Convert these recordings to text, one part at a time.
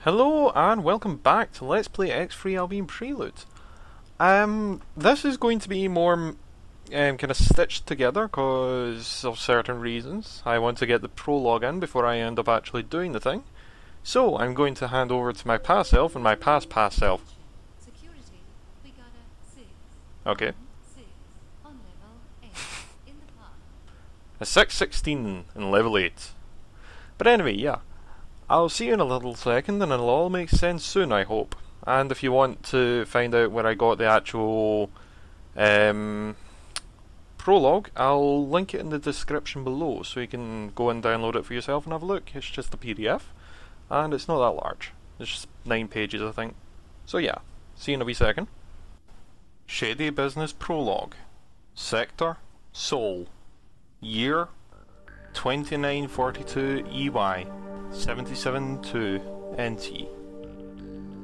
Hello and welcome back to Let's Play X3 Albion Prelude. This is going to be more kind of stitched together because of certain reasons. I want to get the prologue in before I end up actually doing the thing. So I'm going to hand over to my past self and my past self. Security, we got a 6. Okay. 6 on level 8 in the park. A 616 in level 8. But anyway, yeah. I'll see you in a little second and it'll all make sense soon, I hope. And if you want to find out where I got the actual prologue, I'll link it in the description below so you can go and download it for yourself and have a look. It's just a PDF and it's not that large. It's just 9 pages, I think. So yeah, see you in a wee second. Shady Business Prologue. Sector, Seoul. Year, 2942 EY. 77-2 NT.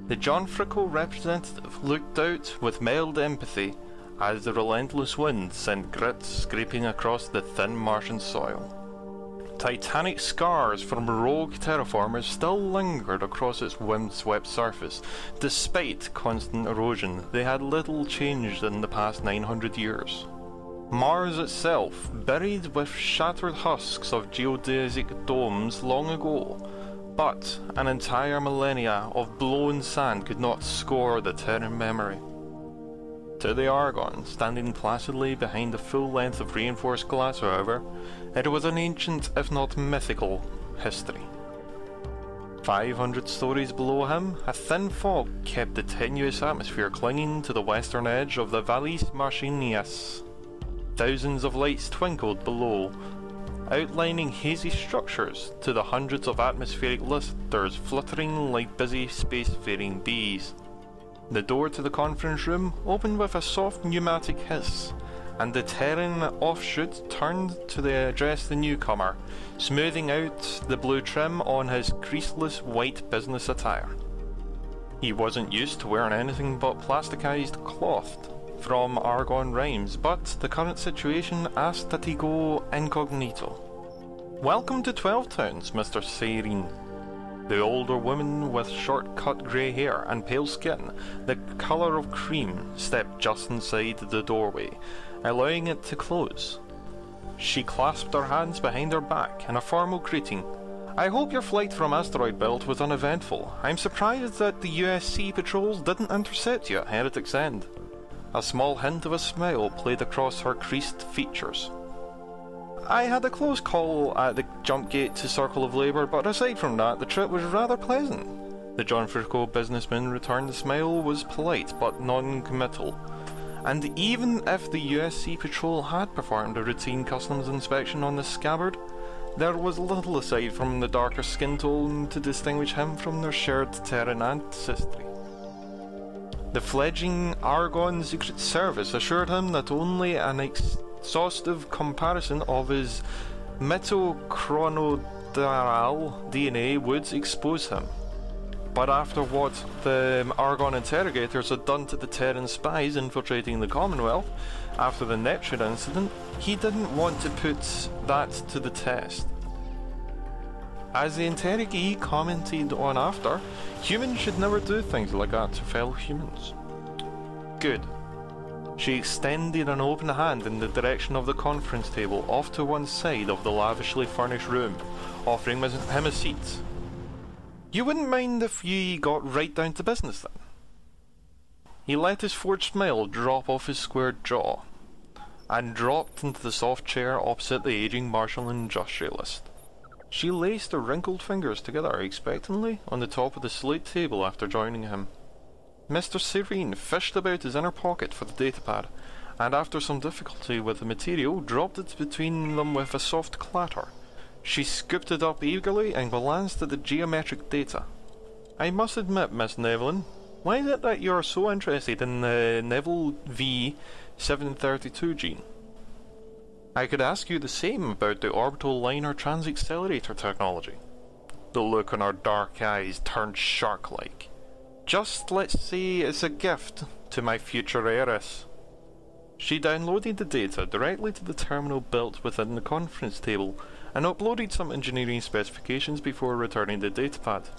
The John Frickel representative looked out with mild empathy as the relentless wind sent grit scraping across the thin Martian soil. Titanic scars from rogue terraformers still lingered across its wind-swept surface. Despite constant erosion, they had little changed in the past 900 years. Mars itself, buried with shattered husks of geodesic domes long ago, but an entire millennia of blown sand could not score the Terran memory. To the Argon, standing placidly behind a full length of reinforced glass, however, it was an ancient, if not mythical, history. 500 stories below him, a thin fog kept the tenuous atmosphere clinging to the western edge of the Valles Martinis. Thousands of lights twinkled below, outlining hazy structures to the hundreds of atmospheric lifters fluttering like busy spacefaring bees. The door to the conference room opened with a soft pneumatic hiss, and the Terran offshoot turned to address the newcomer, smoothing out the blue trim on his creaseless white business attire. He wasn't used to wearing anything but plasticized cloth from Argon Rhymes, but the current situation asked that he go incognito. Welcome to 12 Towns, Mr. Serene. The older woman with short-cut grey hair and pale skin, the colour of cream, stepped just inside the doorway, allowing it to close. She clasped her hands behind her back in a formal greeting. I hope your flight from Asteroid Belt was uneventful. I'm surprised that the USC patrols didn't intercept you at Heretic's End. A small hint of a smile played across her creased features. I had a close call at the jump gate to Circle of Labour, but aside from that, the trip was rather pleasant. The John Frickel businessman returned the smile was polite but non-committal. And even if the USC patrol had performed a routine customs inspection on the scabbard, there was little aside from the darker skin tone to distinguish him from their shared Terran ancestry. The fledgling Argon Secret Service assured him that only an exhaustive comparison of his mitochondrial DNA would expose him. But after what the Argon interrogators had done to the Terran spies infiltrating the Commonwealth after the Neptune incident, he didn't want to put that to the test. As the interrogee commented on after, humans should never do things like that to fellow humans. Good. She extended an open hand in the direction of the conference table off to one side of the lavishly furnished room, offering him a seat. You wouldn't mind if you got right down to business then? He let his forced smile drop off his squared jaw, and dropped into the soft chair opposite the aging martial industrialist. She laced her wrinkled fingers together expectantly on the top of the slate table after joining him. Mr. Serene fished about his inner pocket for the datapad, and after some difficulty with the material, dropped it between them with a soft clatter. She scooped it up eagerly and glanced at the geometric data. I must admit, Miss Nevlin, why is it that you are so interested in the Neville V732 gene? I could ask you the same about the orbital liner transaccelerator technology. The look in her dark eyes turned shark-like. Just let's say it's a gift to my future heiress. She downloaded the data directly to the terminal built within the conference table and uploaded some engineering specifications before returning the datapad.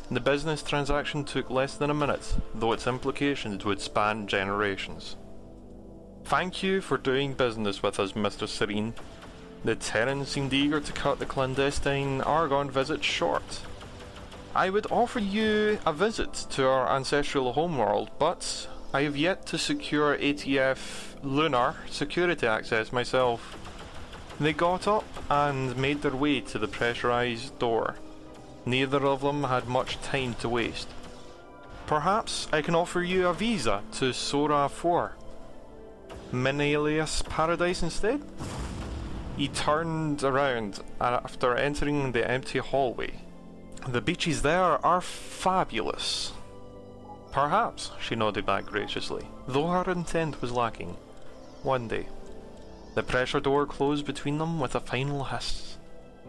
The business transaction took less than a minute, though its implications would span generations. Thank you for doing business with us, Mr. Serene. The Terrans seemed eager to cut the clandestine Argon visit short. I would offer you a visit to our ancestral homeworld, but I have yet to secure ATF lunar security access myself. They got up and made their way to the pressurized door. Neither of them had much time to waste. Perhaps I can offer you a visa to Sora 4. Menelaus Paradise instead? He turned around after entering the empty hallway. The beaches there are fabulous. Perhaps, she nodded back graciously, though her intent was lacking. One day. The pressure door closed between them with a final hiss.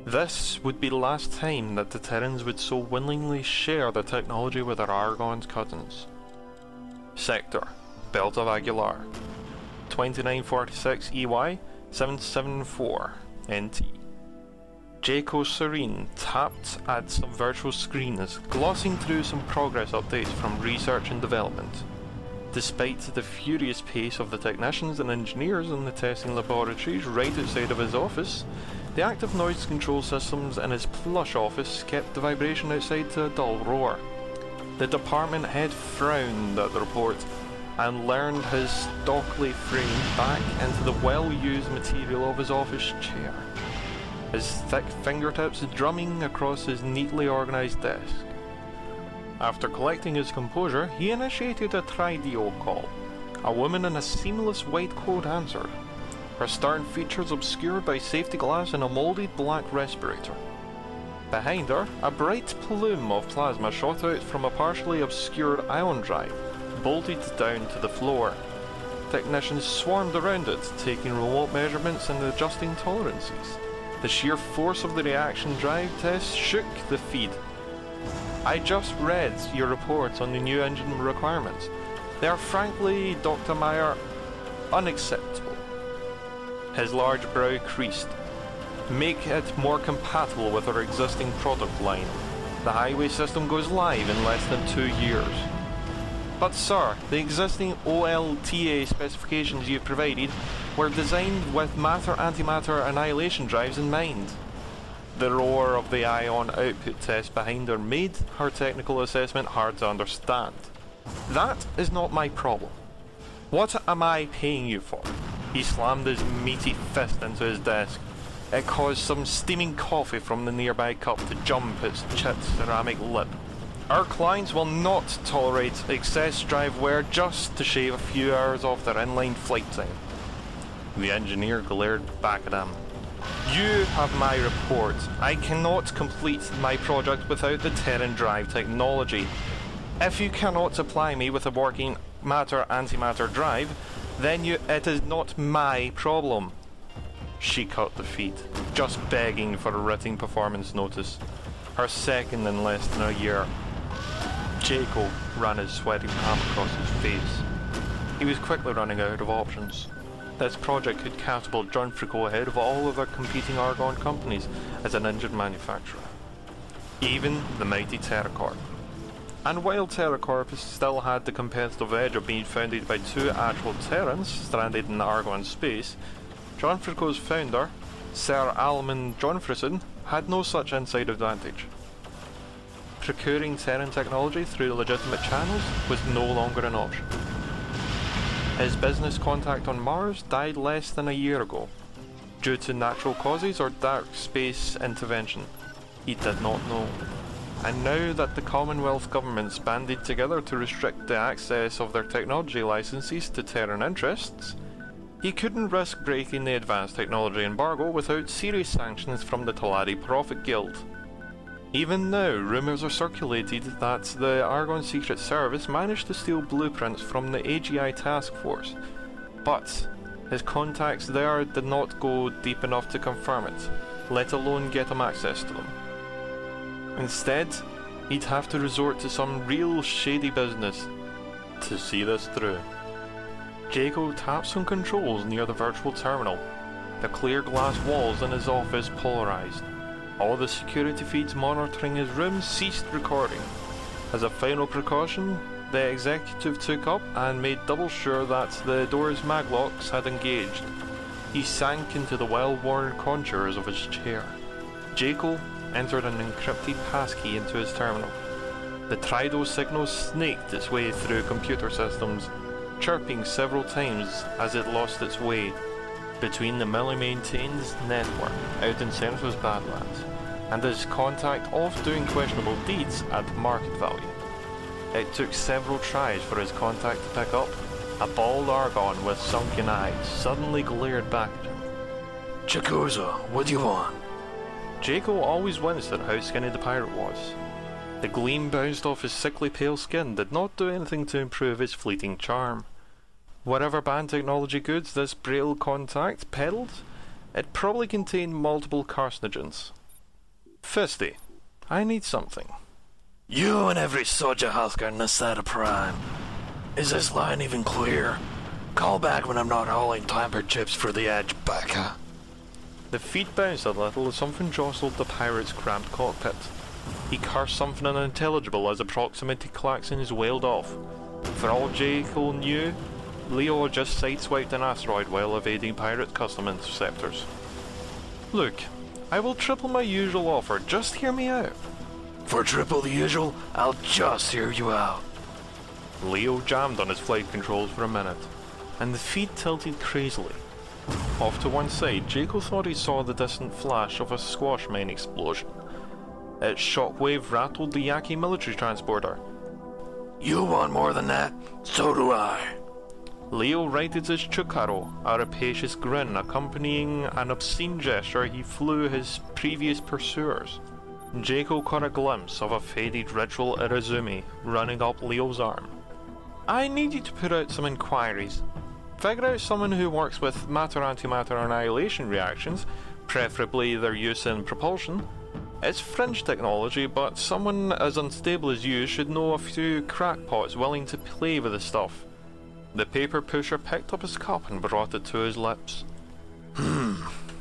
This would be the last time that the Terrans would so willingly share the technology with their Argon cousins. Sector, Belt of Aguilar, 2946 EY 774 NT. Jaco Serene tapped at some virtual screens, glossing through some progress updates from research and development. Despite the furious pace of the technicians and engineers in the testing laboratories right outside of his office, the active noise control systems in his plush office kept the vibration outside to a dull roar. The department head frowned at the report and leaned his stockily frame back into the well-used material of his office chair, his thick fingertips drumming across his neatly organised desk. After collecting his composure, he initiated a tridio call. A woman in a seamless white coat answered, her stern features obscured by safety glass and a moulded black respirator. Behind her, a bright plume of plasma shot out from a partially obscured ion drive, bolted down to the floor. Technicians swarmed around it, taking remote measurements and adjusting tolerances. The sheer force of the reaction drive test shook the feed. I just read your reports on the new engine requirements. They are frankly, Dr. Meyer, unacceptable. His large brow creased. Make it more compatible with our existing product line. The highway system goes live in less than 2 years. But sir, the existing OLTA specifications you provided were designed with matter-antimatter annihilation drives in mind. The roar of the ion output test behind her made her technical assessment hard to understand. That is not my problem. What am I paying you for? He slammed his meaty fist into his desk. It caused some steaming coffee from the nearby cup to jump its chipped ceramic lip. Our clients will not tolerate excess drive wear just to shave a few hours off their inline flight time. The engineer glared back at him. You have my report. I cannot complete my project without the Terran drive technology. If you cannot supply me with a working matter-antimatter drive, then it is not my problem. She cut the feed, just begging for a written performance notice. Her second in less than a year. Jaco ran his sweaty palm across his face. He was quickly running out of options. This project could catapult John Frico ahead of all other competing Argon companies as an engine manufacturer. Even the mighty TerraCorp. And while TerraCorp still had the competitive edge of being founded by 2 actual Terrans stranded in Argon space, John Frico's founder, Sir Alman Johnfrisson, had no such inside advantage. Procuring Terran technology through legitimate channels was no longer an option. His business contact on Mars died less than a year ago, due to natural causes or dark space intervention. He did not know. And now that the Commonwealth governments banded together to restrict the access of their technology licenses to Terran interests, he couldn't risk breaking the advanced technology embargo without serious sanctions from the Talari Prophet Guild. Even now, rumours are circulated that the Argon Secret Service managed to steal blueprints from the AGI task force, but his contacts there did not go deep enough to confirm it, let alone get him access to them. Instead, he'd have to resort to some real shady business to see this through. Jaco tapped some controls near the virtual terminal. The clear glass walls in his office polarised. All the security feeds monitoring his room ceased recording. As a final precaution, the executive took up and made double sure that the door's maglocks had engaged. He sank into the well-worn contours of his chair. Jekyll entered an encrypted passkey into his terminal. The Trido signal snaked its way through computer systems, chirping several times as it lost its way between the Millie-maintained network out in Sentinel's Badlands and his contact off doing questionable deeds at market value. It took several tries for his contact to pick up. A bald Argon with sunken eyes suddenly glared back at him. Chakuza, what do you want? Jaco always winced at how skinny the pirate was. The gleam bounced off his sickly pale skin did not do anything to improve his fleeting charm. Whatever band technology goods this braille contact peddled, it probably contained multiple carcinogens. Fisty, I need something. You and every soldier Husker in the set of Prime. Is this line even clear? Call back when I'm not hauling tampered chips for the edge, Becca. The feet bounced a little as something jostled the pirate's cramped cockpit. He cursed something unintelligible as the proximity klaxons wailed off. For all Jekyll knew, Leo had just sideswiped an asteroid while evading pirate custom interceptors. Look, I will triple my usual offer, just hear me out. For triple the usual, I'll just hear you out. Leo jammed on his flight controls for a minute, and the feed tilted crazily. Off to one side, Jekyll thought he saw the distant flash of a squash mine explosion. Its shockwave rattled the Yaki military transporter. You want more than that? So do I. Leo righted his Chukaro, a rapacious grin accompanying an obscene gesture he flew his previous pursuers. Jekyll caught a glimpse of a faded ritual Irizumi running up Leo's arm. I need you to put out some inquiries. Figure out someone who works with matter-antimatter annihilation reactions, preferably their use in propulsion. It's fringe technology, but someone as unstable as you should know a few crackpots willing to play with the stuff. The paper pusher picked up his cup and brought it to his lips.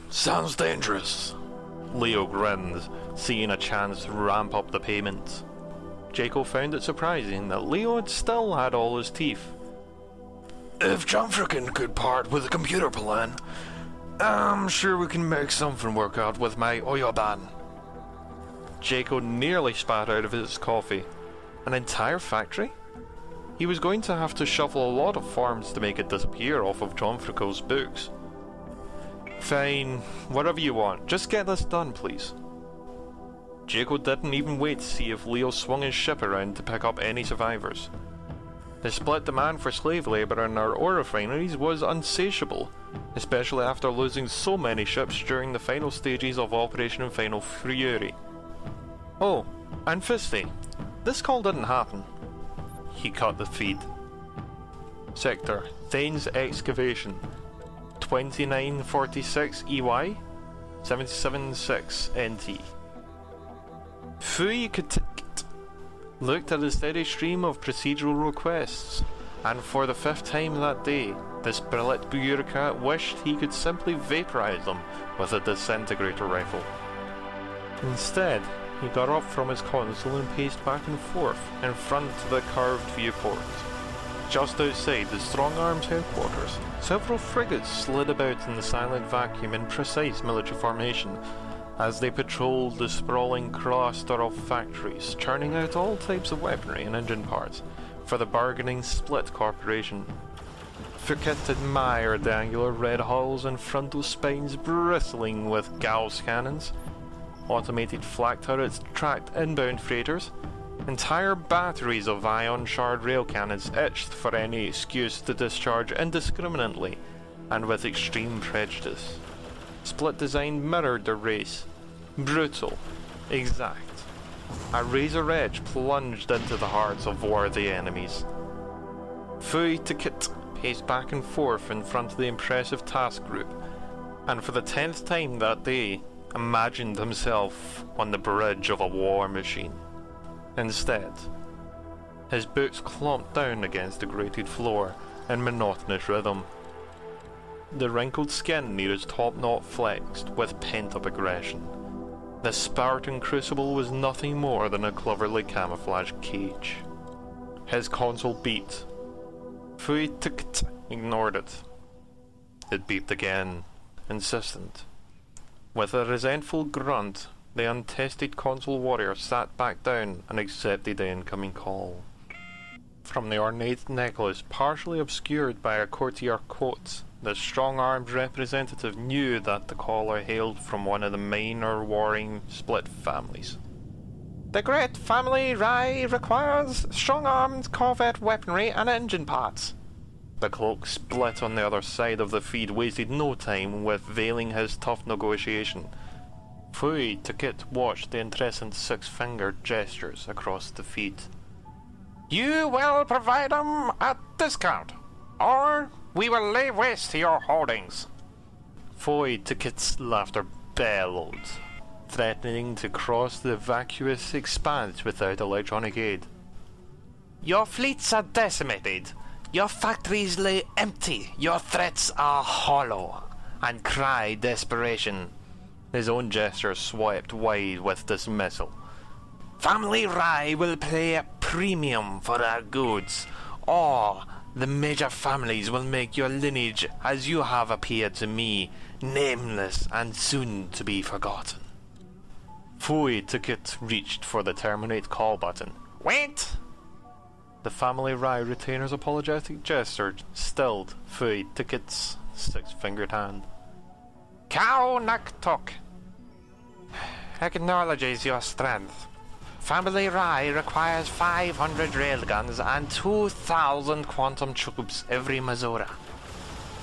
Sounds dangerous. Leo grinned, seeing a chance to ramp up the payments. Jaco found it surprising that Leo had still had all his teeth. If John Frickin could part with the computer plan, I'm sure we can make something work out with my Oyoban. Jaco nearly spat out of his coffee. An entire factory? He was going to have to shuffle a lot of forms to make it disappear off of John Frickel's books. Fine, whatever you want, just get this done, please. Jaco didn't even wait to see if Leo swung his ship around to pick up any survivors. The split demand for slave labour in our ore refineries was unsatiable, especially after losing so many ships during the final stages of Operation Final Fury. Oh, and Fisty, this call didn't happen. He cut the feed. Sector, Thane's Excavation, 2946 EY, 776 NT. Fui Katik looked at the steady stream of procedural requests, and for the 5th time that day, this brilliant bureaucrat wished he could simply vaporize them with a disintegrator rifle. Instead, he got up from his console and paced back and forth in front of the curved viewport. Just outside the Strong Arms headquarters, several frigates slid about in the silent vacuum in precise military formation as they patrolled the sprawling cluster of factories, churning out all types of weaponry and engine parts for the bargaining Split Corporation. Fouquet admired the angular red hulls and frontal spines bristling with Gauss cannons. Automated flak turrets tracked inbound freighters. Entire batteries of ion shard rail cannons itched for any excuse to discharge indiscriminately and with extreme prejudice. Split design mirrored the race. Brutal. Exact. A razor edge plunged into the hearts of worthy enemies. Fui Tikit paced back and forth in front of the impressive task group, and for the 10th time that day, imagined himself on the bridge of a war machine. Instead, his boots clomped down against the grated floor in monotonous rhythm. The wrinkled skin near his top knot flexed with pent-up aggression. The Spartan crucible was nothing more than a cleverly camouflaged cage. His console beeped. Fui Tikt ignored it. It beeped again, insistent. With a resentful grunt, the untested console warrior sat back down and accepted the incoming call. From the ornate necklace, partially obscured by a courtier coat, the strong-armed representative knew that the caller hailed from one of the minor warring split families. The great family Rai requires strong-armed corvette weaponry and engine parts. The cloak split on the other side of the feed wasted no time with veiling his tough negotiation. Fui Tikit watched the incessant six-fingered gestures across the feed. You will provide them a discount, or we will lay waste to your holdings. Fui Tikit's laughter bellowed, threatening to cross the vacuous expanse without electronic aid. Your fleets are decimated. Your factories lay empty. Your threats are hollow and cry desperation. His own gesture swiped wide with dismissal. Family Rai will pay a premium for our goods, or the major families will make your lineage as you have appeared to me, nameless and soon to be forgotten. Fui Tikit reached for the terminate call button. Wait! The family Rai retainer's apologetic gesture stilled Fui Tikit's six-fingered hand. Kau Naktok acknowledges your strength. Family Rai requires 500 railguns and 2,000 quantum troops every Missouri.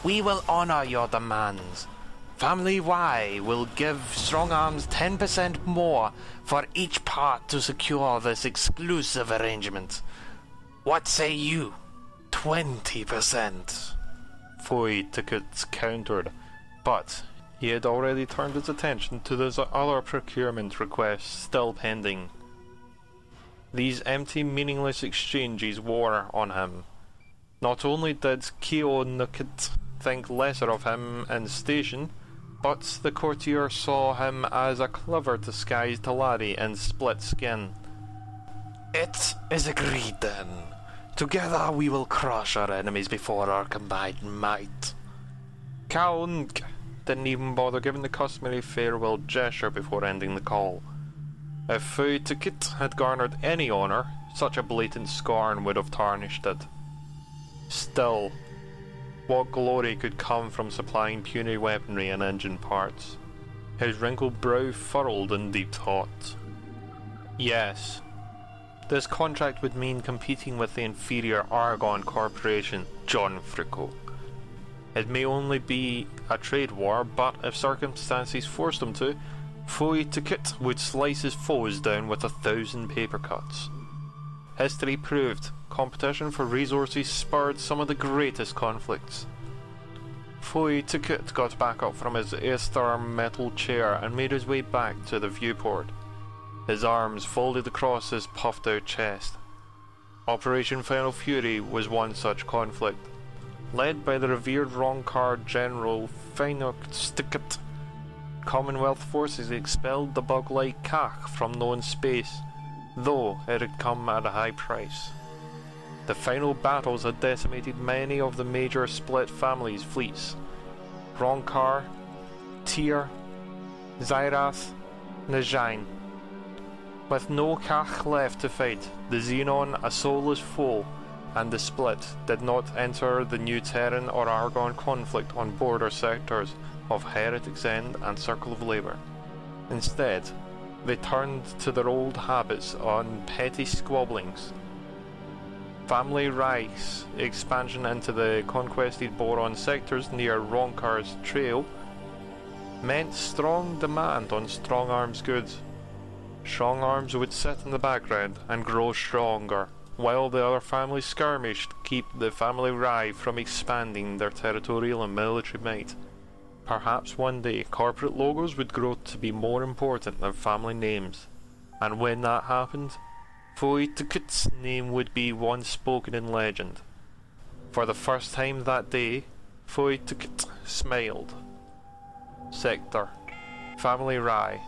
We will honor your demands. Family Y will give Strong Arms 10% more for each part to secure this exclusive arrangement. What say you? 20%. Fui Tickets countered, but he had already turned his attention to those other procurement requests still pending. These empty, meaningless exchanges wore on him. Not only did Keo Nukit think lesser of him in station, but the courtier saw him as a clever disguised laddie in split skin. It is agreed then. Together we will crush our enemies before our combined might. Kaung didn't even bother giving the customary farewell gesture before ending the call. If Fui Tikit had garnered any honour, such a blatant scorn would have tarnished it. Still, what glory could come from supplying puny weaponry and engine parts? His wrinkled brow furrowed in deep thought. Yes, this contract would mean competing with the inferior Argon Corporation, John Fricko. It may only be a trade war, but if circumstances forced him to, Fui Tikit would slice his foes down with 1,000 paper cuts. History proved competition for resources spurred some of the greatest conflicts. Fui Tikit got back up from his Aestar metal chair and made his way back to the viewport. His arms folded across his puffed out chest. Operation Final Fury was one such conflict. Led by the revered Ronkar General Feinok Stikit, Commonwealth forces expelled the bug-like Kach from known space, though it had come at a high price. The final battles had decimated many of the major split families' fleets. Ronkar, Tyr, Zyrath, Najine. With no Kach left to fight, the Xenon, a soulless foe, and the Split did not enter the New Terran or Argon conflict on border sectors of Heretic's End and Circle of Labour. Instead, they turned to their old habits on petty squabblings. Family Reich's expansion into the conquested Boron sectors near Ronkar's Trail meant strong demand on Strong Arms goods. Strong Arms would sit in the background and grow stronger, while the other families skirmished to keep the Family Rai from expanding their territorial and military might. Perhaps one day corporate logos would grow to be more important than family names, and when that happened, Fui Tikit's name would be one spoken in legend. For the first time that day, Fui Tikit smiled. Sector, Family Rai,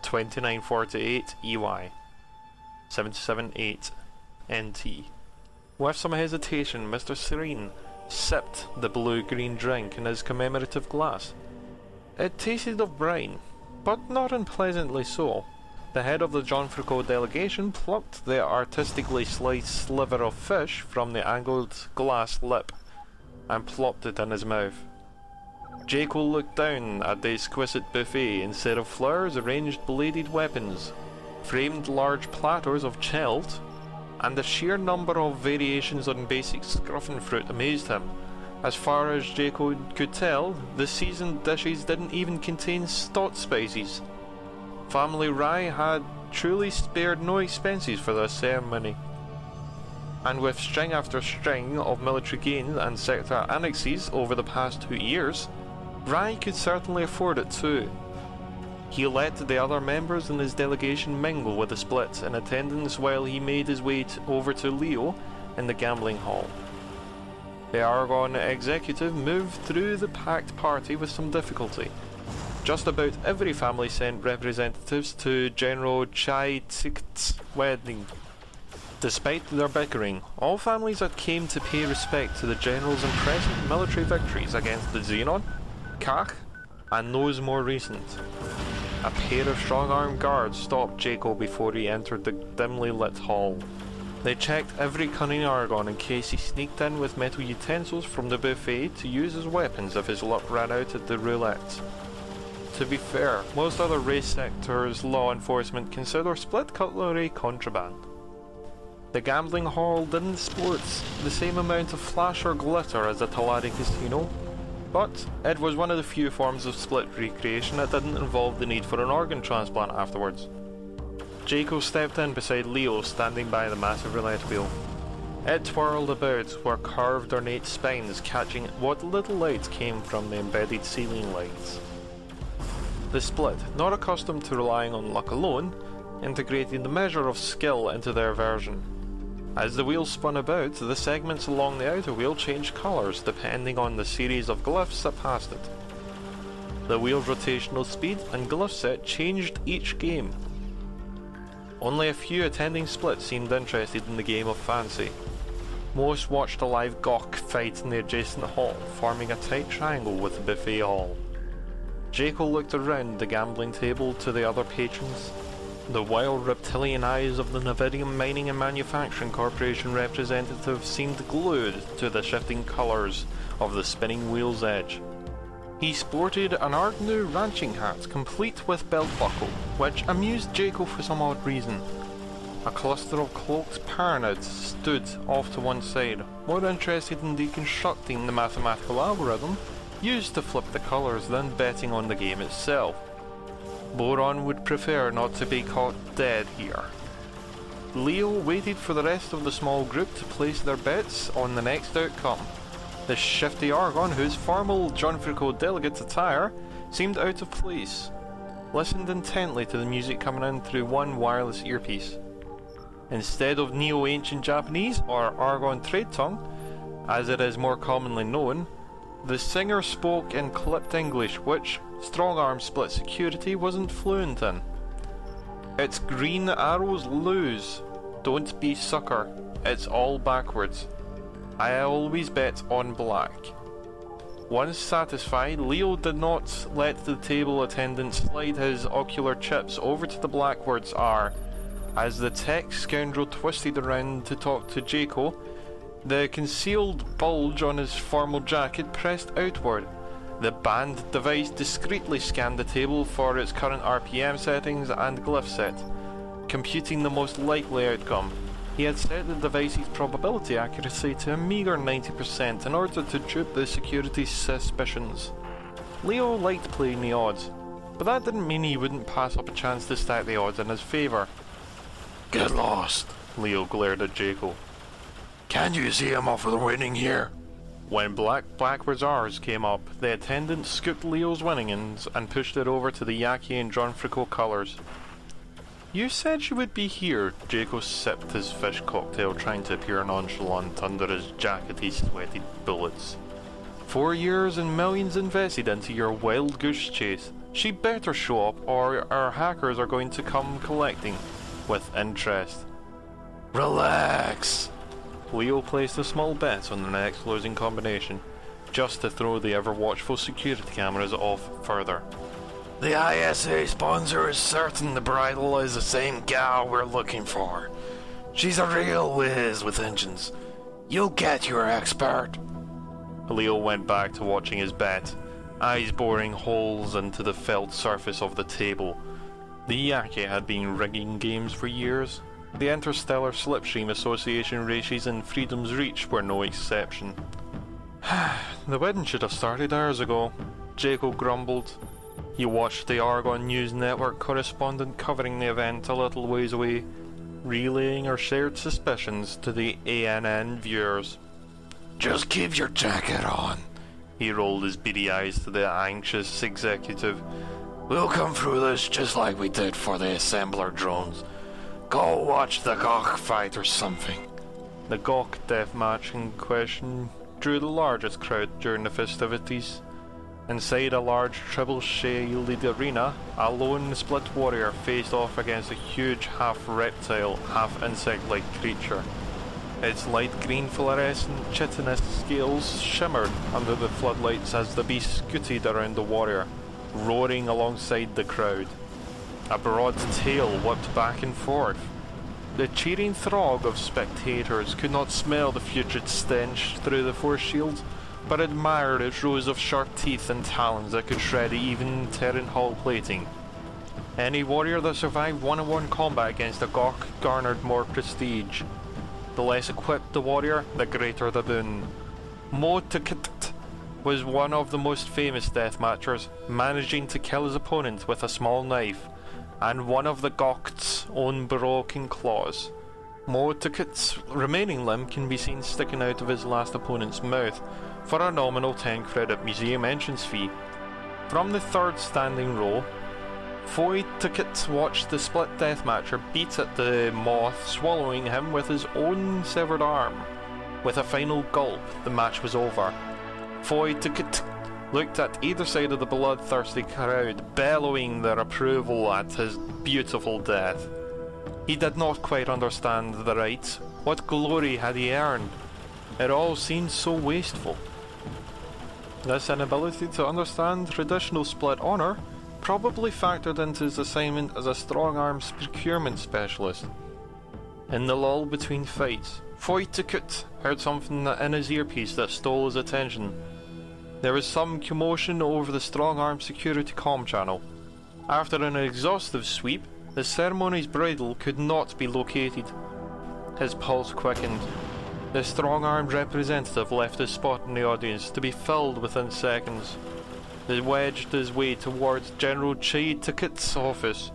2948 EY, 778 NT. With some hesitation, Mr. Serene sipped the blue-green drink in his commemorative glass. It tasted of brine, but not unpleasantly so. The head of the John Fricot delegation plucked the artistically sliced sliver of fish from the angled glass lip and plopped it in his mouth. Jaco looked down at the exquisite buffet. Instead of flowers, arranged bladed weapons, framed large platters of chelt, and the sheer number of variations on basic scruffin fruit amazed him. As far as Jaco could tell, the seasoned dishes didn't even contain stot spices. Family Rye had truly spared no expenses for this ceremony. And with string after string of military gains and sector annexes over the past 2 years, Rye could certainly afford it too. He let the other members in his delegation mingle with the splits in attendance while he made his way over to Leo in the gambling hall. The Argon executive moved through the packed party with some difficulty. Just about every family sent representatives to General Chai Tsikt's wedding. Despite their bickering, all families that came to pay respect to the general's impressive military victories against the Xenon, Kach, and those more recent. A pair of strong-armed guards stopped Jaco before he entered the dimly lit hall. They checked every cunning Argon in case he sneaked in with metal utensils from the buffet to use as weapons if his luck ran out at the roulette. To be fair, most other race sectors' law enforcement consider split cutlery contraband. The gambling hall didn't sport the same amount of flash or glitter as a Talari casino, but it was one of the few forms of split recreation that didn't involve the need for an organ transplant afterwards. Jaco stepped in beside Leo standing by the massive roulette wheel. It twirled about where carved ornate spines catching what little light came from the embedded ceiling lights. The split, not accustomed to relying on luck alone, integrated the measure of skill into their version. As the wheel spun about, the segments along the outer wheel changed colours depending on the series of glyphs that passed it. The wheel's rotational speed and glyph set changed each game. Only a few attending splits seemed interested in the game of fancy. Most watched a live gawk fight in the adjacent hall, forming a tight triangle with the buffet hall. Jaco looked around the gambling table to the other patrons. The wild reptilian eyes of the Navidium Mining and Manufacturing Corporation representative seemed glued to the shifting colours of the spinning wheel's edge. He sported an Ardnu ranching hat complete with belt buckle, which amused Jaco for some odd reason. A cluster of cloaked paranoids stood off to one side, more interested in deconstructing the mathematical algorithm used to flip the colours than betting on the game itself. Boron would prefer not to be caught dead here. Leo waited for the rest of the small group to place their bets on the next outcome. The shifty Argon, whose formal John Fricot delegate attire seemed out of place, listened intently to the music coming in through one wireless earpiece. Instead of Neo-Ancient Japanese, or Argon Trade Tongue, as it is more commonly known, the singer spoke in clipped English, which Strong-Arm Split Security wasn't fluent in. It's green arrows lose. Don't be sucker. It's all backwards. I always bet on black. Once satisfied, Leo did not let the table attendant slide his ocular chips over to the black words R. As the tech scoundrel twisted around to talk to Jaco, the concealed bulge on his formal jacket pressed outward. The band device discreetly scanned the table for its current RPM settings and glyph set, computing the most likely outcome. He had set the device's probability accuracy to a meagre 90% in order to dupe the security's suspicions. Leo liked playing the odds, but that didn't mean he wouldn't pass up a chance to stack the odds in his favour. Get lost, Leo glared at Jaco. Can you see him off the winning here? When backwards R's came up, the attendant scooped Leo's winnings and pushed it over to the Yaki and John Fricot colours. You said you would be here. Jaco sipped his fish cocktail, trying to appear nonchalant under his jacket. He sweated bullets. 4 years and millions invested into your wild goose chase. She better show up or our hackers are going to come collecting, with interest. Relax. Leo placed a small bet on the next losing combination, just to throw the ever-watchful security cameras off further. The ISA sponsor is certain the bridal is the same gal we're looking for. She's a real whiz with engines. You'll get your expert. Leo went back to watching his bet, eyes boring holes into the felt surface of the table. The Yaki had been rigging games for years. The Interstellar Slipstream Association races in Freedom's Reach were no exception. The wedding should have started hours ago, Jacob grumbled. He watched the Argon News Network correspondent covering the event a little ways away, relaying her shared suspicions to the ANN viewers. Just keep your jacket on. He rolled his beady eyes to the anxious executive. We'll come through this just like we did for the assembler drones. Go watch the Gawk fight or something. The Gawk deathmatch in question drew the largest crowd during the festivities. Inside a large triple-shielded arena, a lone split warrior faced off against a huge half-reptile, half-insect-like creature. Its light green fluorescent chitinous scales shimmered under the floodlights as the beast scooted around the warrior, roaring alongside the crowd. A broad tail whipped back and forth. The cheering throng of spectators could not smell the putrid stench through the force shield, but admired its rows of sharp teeth and talons that could shred even Terran hull plating. Any warrior that survived one-on-one combat against a Gawk garnered more prestige. The less equipped the warrior, the greater the boon. Mo Tukit was one of the most famous deathmatchers, managing to kill his opponent with a small knife, and one of the Gawk's own broken claws. Mo Tukit's remaining limb can be seen sticking out of his last opponent's mouth, for a nominal 10 credit museum entrance fee. From the third standing row, Foy Tukit watched the split deathmatcher beat at the moth, swallowing him with his own severed arm. With a final gulp, the match was over. Foy Tukit looked at either side of the bloodthirsty crowd, bellowing their approval at his beautiful death. He did not quite understand the rites. What glory had he earned? It all seemed so wasteful. This inability to understand traditional split honour probably factored into his assignment as a strong arms procurement specialist. In the lull between fights, Foy Tukut heard something in his earpiece that stole his attention. There was some commotion over the strong arms security comm channel. After an exhaustive sweep, the ceremony's bridal could not be located. His pulse quickened. The strong-armed representative left his spot in the audience to be filled within seconds. He wedged his way towards General Shady Business' office.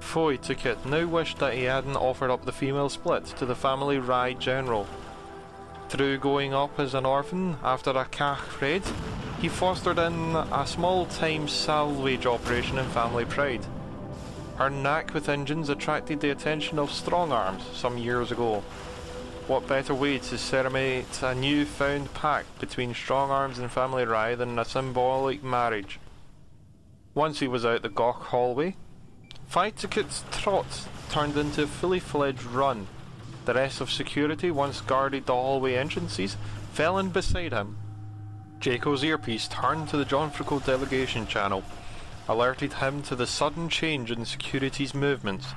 Foy Tukit now wished that he hadn't offered up the female split to the family Rye General. Through growing up as an orphan after a Kach raid, he fostered in a small-time salvage operation in family pride. Her knack with engines attracted the attention of Strong Arms some years ago. What better way to celebrate a new-found pact between Strong Arms and Family Rye than a symbolic marriage? Once he was out the Gawk hallway, Fightikut's trot turned into a fully-fledged run. The rest of security, once guarded the hallway entrances, fell in beside him. Jacob's earpiece turned to the John Frickle delegation channel, alerted him to the sudden change in security's movements.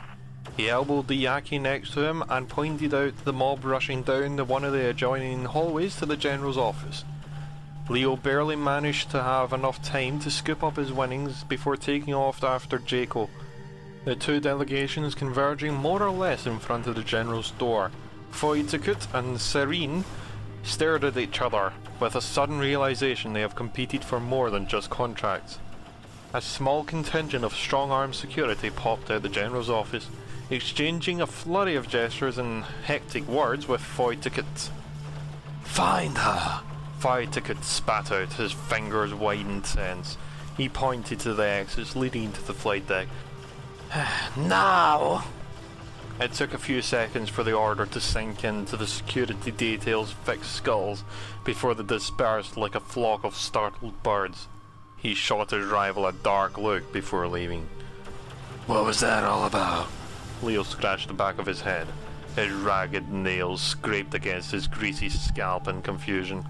He elbowed the Yaki next to him and pointed out the mob rushing down one of the adjoining hallways to the General's office. Leo barely managed to have enough time to scoop up his winnings before taking off after Jaco. The two delegations converging more or less in front of the General's door. Foytikut and Serene stared at each other with a sudden realization they have competed for more than just contracts. A small contingent of strong-arm security popped out the General's office, exchanging a flurry of gestures and hectic words with Foytikut. Find her! Foytikut spat out, his fingers wide and tense. He pointed to the exits leading to the flight deck. Now! It took a few seconds for the order to sink into the security detail's fixed skulls before they dispersed like a flock of startled birds. He shot his rival a dark look before leaving. What was that all about? Leo scratched the back of his head. His ragged nails scraped against his greasy scalp in confusion.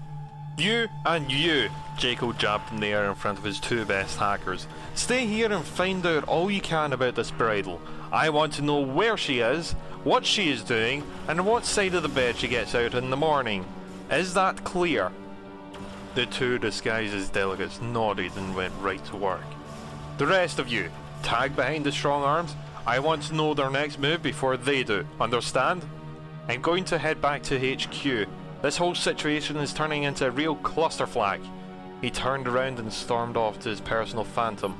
You and you! Jacob jabbed in the air in front of his two best hackers. Stay here and find out all you can about this bridal. I want to know where she is, what she is doing, and what side of the bed she gets out in the morning. Is that clear? The two disguised as delegates nodded and went right to work. The rest of you, tag behind the strong arms. I want to know their next move before they do. Understand? I'm going to head back to HQ. This whole situation is turning into a real clusterfuck. He turned around and stormed off to his personal phantom.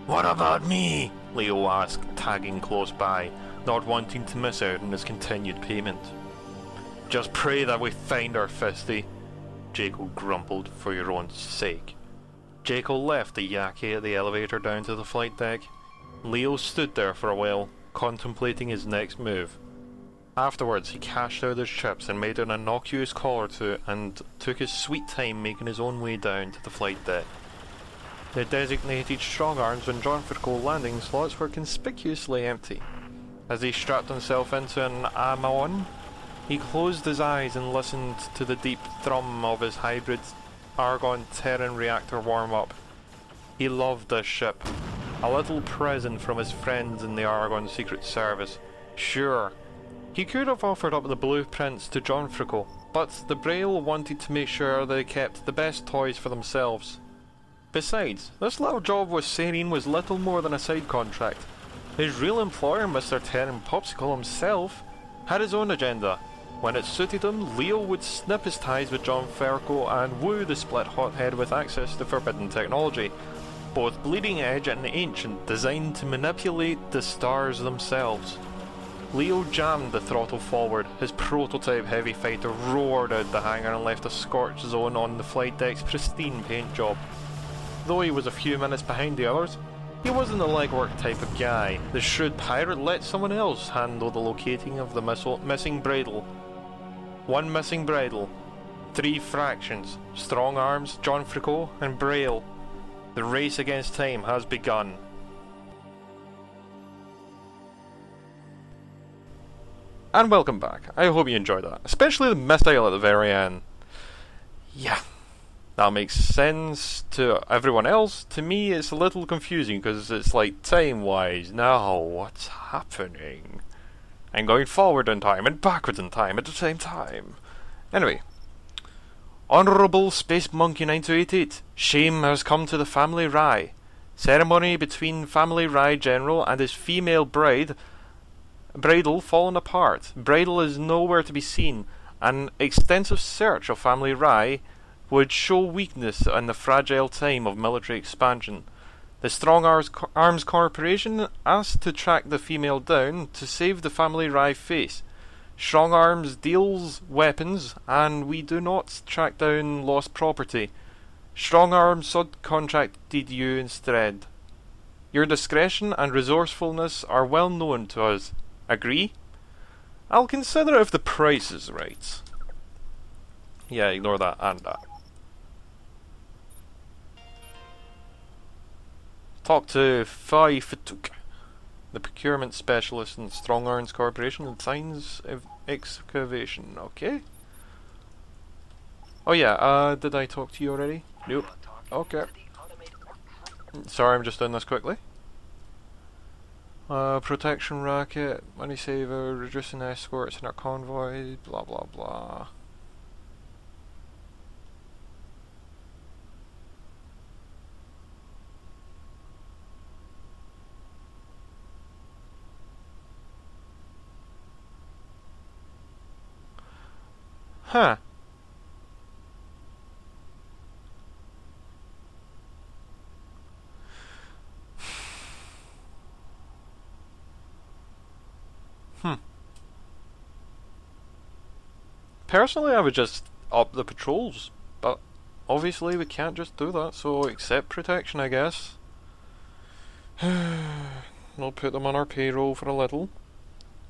What about me? Leo asked, tagging close by, not wanting to miss out on his continued payment. Just pray that we find her, Fisty, Jacob grumbled, for your own sake. Jacob left the Yaki at the elevator down to the flight deck. Leo stood there for a while, contemplating his next move. Afterwards, he cashed out his chips and made an innocuous call or two and took his sweet time making his own way down to the flight deck. The designated strong arms and John Furco landing slots were conspicuously empty. As he strapped himself into an Amon, he closed his eyes and listened to the deep thrum of his hybrid Argon Terran reactor warm-up. He loved this ship. A little present from his friends in the Argon Secret Service. Sure, he could have offered up the blueprints to John Furco, but the Braille wanted to make sure they kept the best toys for themselves. Besides, this little job with Serene was little more than a side contract. His real employer, Mr. Terran Popsicle himself, had his own agenda. When it suited him, Leo would snip his ties with John Furco and woo the split hothead with access to forbidden technology, both bleeding edge and ancient, designed to manipulate the stars themselves. Leo jammed the throttle forward. His prototype heavy fighter roared out the hangar and left a scorch zone on the flight deck's pristine paint job. Though he was a few minutes behind the others, he wasn't the legwork type of guy. The shrewd pirate let someone else handle the locating of the missing bridle. One missing bridle, 3 fractions, strong arms, John Furco, and Braille. The race against time has begun. And welcome back. I hope you enjoyed that, especially the missile at the very end. Yeah, that makes sense to everyone else. To me, it's a little confusing because it's like time-wise. Now, what's happening? I'm going forward in time and backward in time at the same time. Anyway, Honourable Space Monkey 9288, shame has come to the family Rye. Ceremony between family Rye General and his female bridal fallen apart. Bridal is nowhere to be seen. An extensive search of family Rye would show weakness in the fragile time of military expansion. The Strong Arms Corporation asked to track the female down to save the family Rye face. Strong Arms deals weapons, and we do not track down lost property. Strong Arms subcontracted you instead. Your discretion and resourcefulness are well known to us. Agree? I'll consider if the price is right. Yeah, ignore that and that. Talk to Fai Fatuk, the procurement specialist in Strong Arms Corporation and Signs of Excavation. Okay. Oh yeah, did I talk to you already? Nope. Okay. Sorry, I'm just doing this quickly. Protection racket, money saver, reducing escorts in our convoy, blah blah blah. Huh. Personally, I would just up the patrols, but obviously we can't just do that, so accept protection, I guess. We'll put them on our payroll for a little.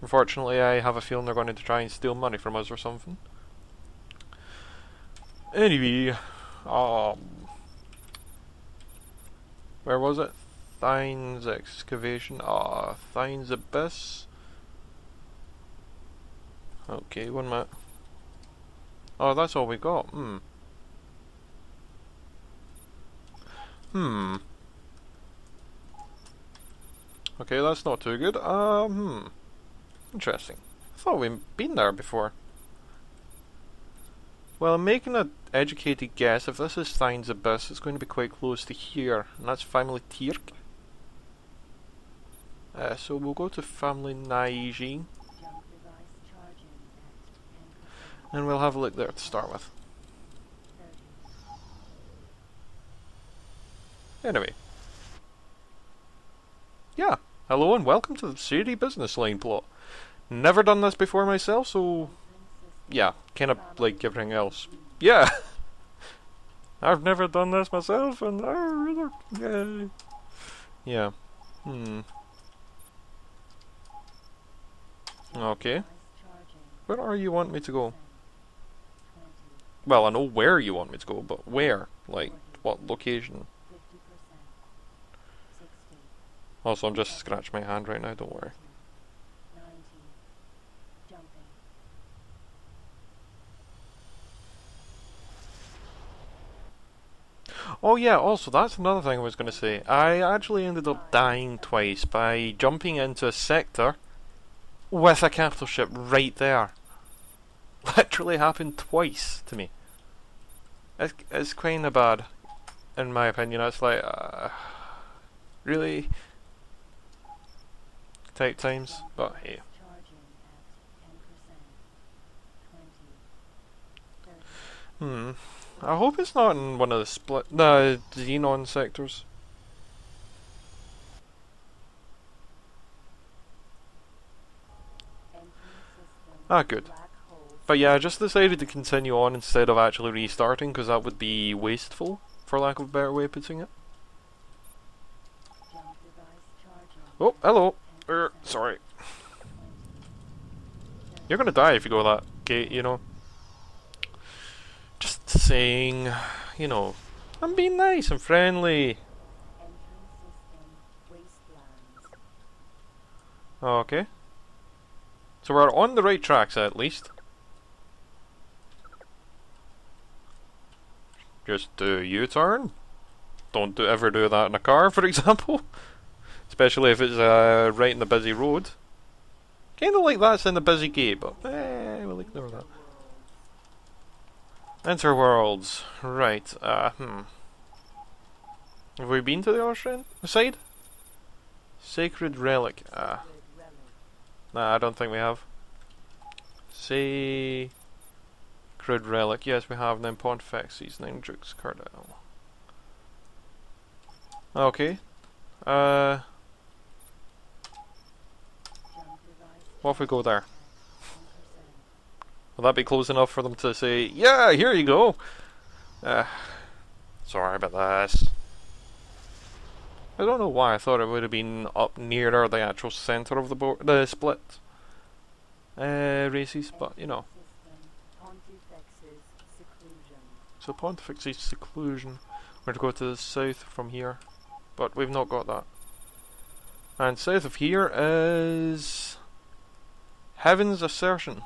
Unfortunately, I have a feeling they're going to try and steal money from us or something. Anyway, Where was it? Thines excavation. Ah, Thines abyss. Okay, 1 minute. Oh, that's all we got. Okay, that's not too good. Interesting. I thought we'd been there before. Well, I'm making an educated guess. If this is Thines Abyss, it's going to be quite close to here. And that's Family Tirk. So we'll go to Family Naiji. And we'll have a look there to start with. Anyway. Yeah. Hello and welcome to the Shady Business line plot. Never done this before myself, so... yeah, kind of like everything else. Yeah! I've never done this myself, and I really... yeah. Okay. Where are you want me to go? Well, I know where you want me to go, but where? Like, what location? Also, I'm just scratching my hand right now, don't worry. Oh yeah, also that's another thing I was going to say. I actually ended up dying twice by jumping into a sector with a capital ship right there. Literally happened twice to me. It's kind of bad, in my opinion. It's like, really? Type times, but hey. I hope it's not in one of the Xenon sectors. Ah, good. But yeah, I just decided to continue on instead of actually restarting, because that would be wasteful, for lack of a better way of putting it. Oh, hello. Sorry. You're gonna die if you go that gate, you know. Just saying, you know, I'm being nice and friendly. Okay. So we're on the right tracks at least. Just do U-turn. Don't ever do that in a car, for example. Especially if it's right in the busy road. Kinda like that's in the busy gate, but we'll ignore that. Enter worlds. Right, Have we been to the other side? Sacred relic. Nah, I don't think we have. Sacred relic. Yes, we have. 9 Pontifexes, 9 Dukes, Cardinal. Okay. What if we go there? Will that be close enough for them to say, yeah, here you go? Sorry about this. I don't know why I thought it would have been up nearer the actual centre of the split races, but you know. So Pontifex's seclusion. We're to go to the south from here, but we've not got that. And south of here is Heaven's Assertion.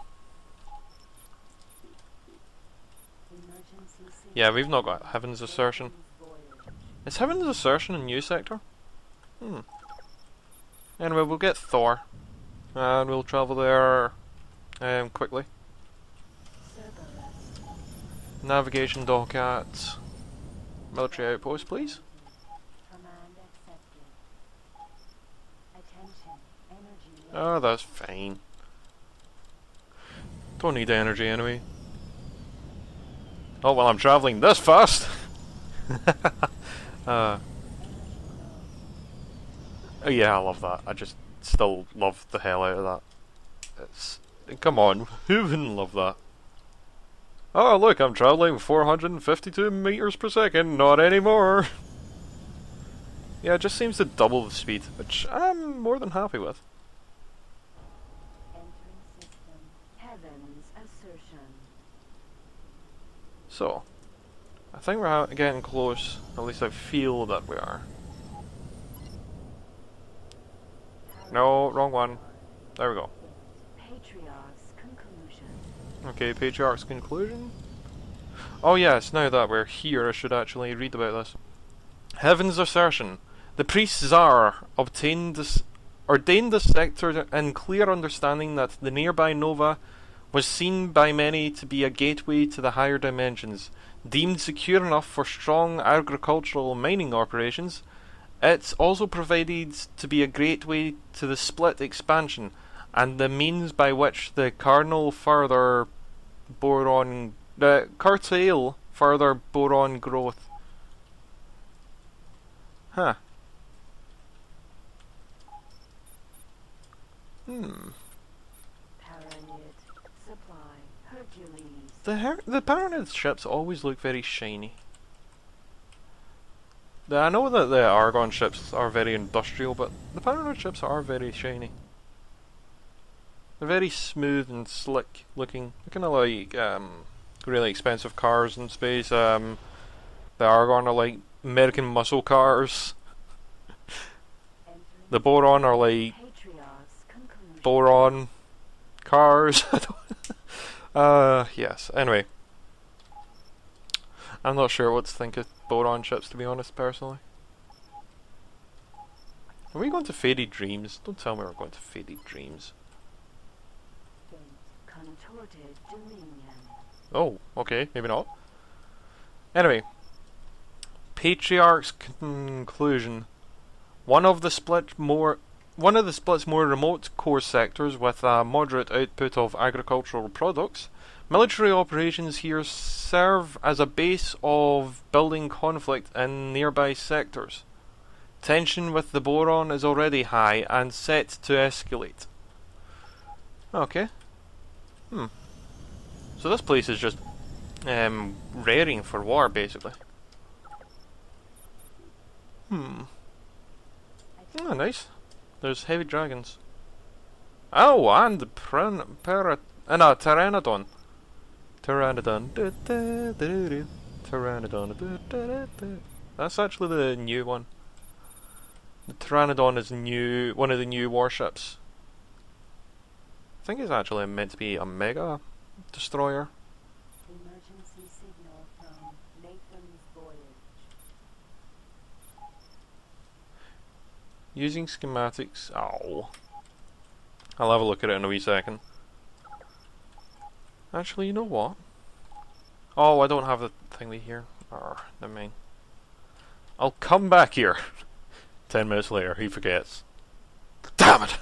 Yeah, we've not got Heaven's Assertion. Is Heaven's Assertion a new sector? Anyway, we'll get Thor. And we'll travel there quickly. Navigation dock at military outpost, please. Oh, that's fine. Don't need energy anyway. Oh, well, I'm travelling this fast! Oh yeah, I love that. I just still love the hell out of that. Come on, who wouldn't love that? Oh look, I'm travelling 452 meters per second, not anymore! Yeah, it just seems to double the speed, which I'm more than happy with. So, I think we're getting close, at least I feel that we are. No, wrong one. There we go. Patriarch's conclusion. Okay, Patriarch's conclusion. Oh yes, now that we're here, I should actually read about this. Heaven's assertion. The priest Czar ordained the sector in clear understanding that the nearby Nova was seen by many to be a gateway to the higher dimensions. Deemed secure enough for strong agricultural mining operations, it also provided to be a gateway to the split expansion, and the means by which the curtail further boron growth. Huh. Paranid. Supply. Hercules. The Paranid ships always look very shiny. I know that the Argon ships are very industrial, but the Paranid ships are very shiny. They're very smooth and slick looking. They're kind of like really expensive cars in space. The Argon are like American muscle cars. The Boron are like Boron cars. Yes. Anyway, I'm not sure what to think of Boron ships, to be honest, personally. Are we going to Faded Dreams? Don't tell me we're going to Faded Dreams. Contorted dominion. Oh, okay, maybe not. Anyway, Patriarch's conclusion. One of the split's more remote core sectors with a moderate output of agricultural products. Military operations here serve as a base of building conflict in nearby sectors. Tension with the Boron is already high and set to escalate. Okay. So this place is just raring for war, basically. Oh, nice. There's heavy dragons. Oh, and the Pteranodon. Pteranodon. Pteranodon. That's actually the new one. The Pteranodon is one of the new warships. I think it's actually meant to be a mega destroyer. Emergency signal from Nathan's voyage. Using schematics. Oh. I'll have a look at it in a wee second. Actually, you know what? Oh, I don't have the thingy here. Never mind. I'll come back here. 10 minutes later, he forgets. Damn it!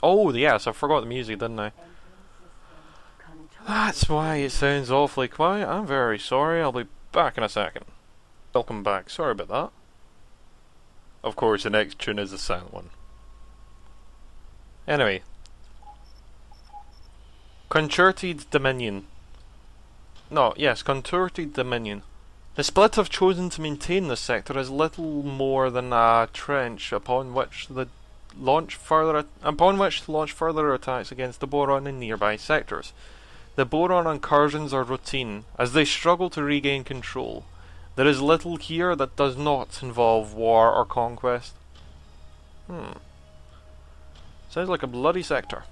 Oh, yes, I forgot the music, didn't I? That's why it sounds awfully quiet. I'm very sorry. I'll be back in a second. Welcome back. Sorry about that. Of course, the next tune is a silent one. Anyway. Contorted Dominion. No, yes, Contorted Dominion. The split have chosen to maintain this sector as little more than a trench upon which to launch further attacks against the Boron in nearby sectors. The Boron incursions are routine, as they struggle to regain control. There is little here that does not involve war or conquest. Sounds like a bloody sector.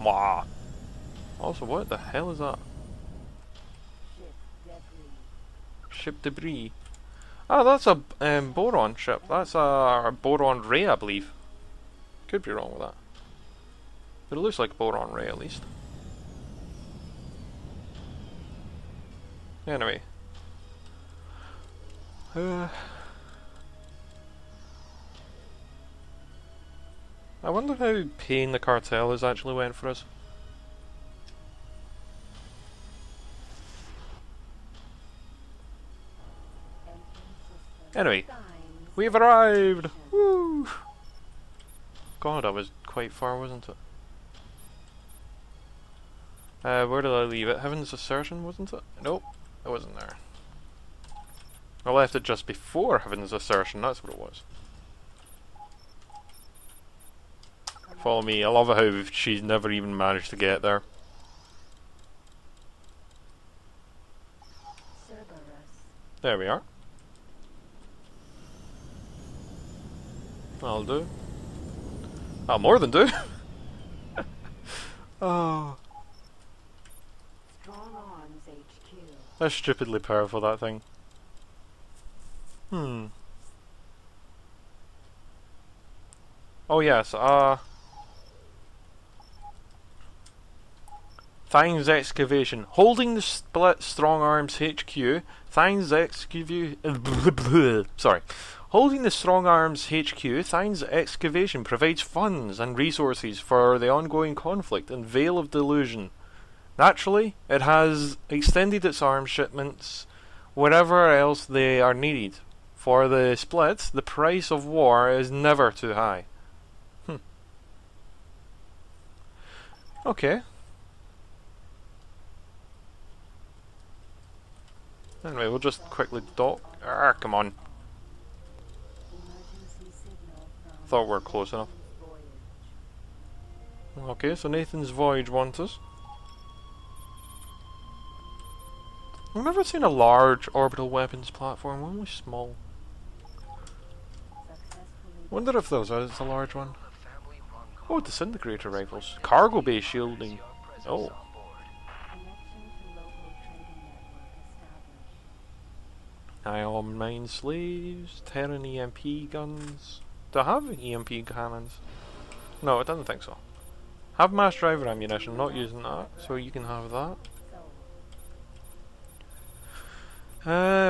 Mwah. Also, what the hell is that? Ship debris. Ah, that's a Boron ship. That's a Boron Ray, I believe. Could be wrong with that. But it looks like Boron Ray, at least. Anyway. I wonder how pain the cartel has actually went for us. Anyway, we've arrived! Woo! God, that was quite far, wasn't it? Where did I leave it? Heaven's Assertion, wasn't it? Nope, it wasn't there. I left it just before Heaven's Assertion, that's what it was. Follow me, I love how she's never even managed to get there. Cerberus There we are. I'll do. I'll more than do. Oh. Strong Arms HQ. That's stupidly powerful, that thing. Hmm. Oh yes, Thang's excavation. Holding the split Strong Arms HQ, Thang's sorry. Holding the Strong Arms HQ, Thang's excavation provides funds and resources for the ongoing conflict in Vale of Delusion. Naturally, it has extended its arms shipments wherever else they are needed. For the split, the price of war is never too high. Okay. Anyway, we'll just quickly dock. Come on. Emergency signal from Thought we were close enough. Voyage. Okay, so Nathan's Voyage wants us. I've never seen a large orbital weapons platform, only small. Successfully Wonder if those is a large one. Oh, disintegrator rifles. Cargo bay shielding. Oh. connection to local trading network established. Ion mine slaves, Terran EMP guns. Do I have EMP cannons? No, I don't think so. Have mass driver ammunition, not using that, so you can have that.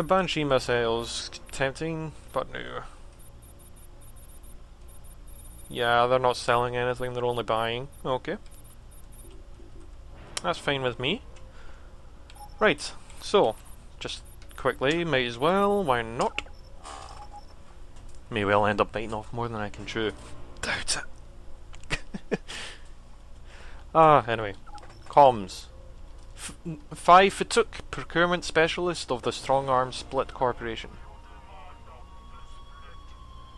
Banshee missiles, tempting, but no. Yeah, they're not selling anything, they're only buying. Okay. That's fine with me. Right, so, just quickly, might as well, why not? Maybe I'll end up biting off more than I can chew. Doubt it. Anyway. Comms. Phi Fatuk, procurement specialist of the Strong Arm Split Corporation.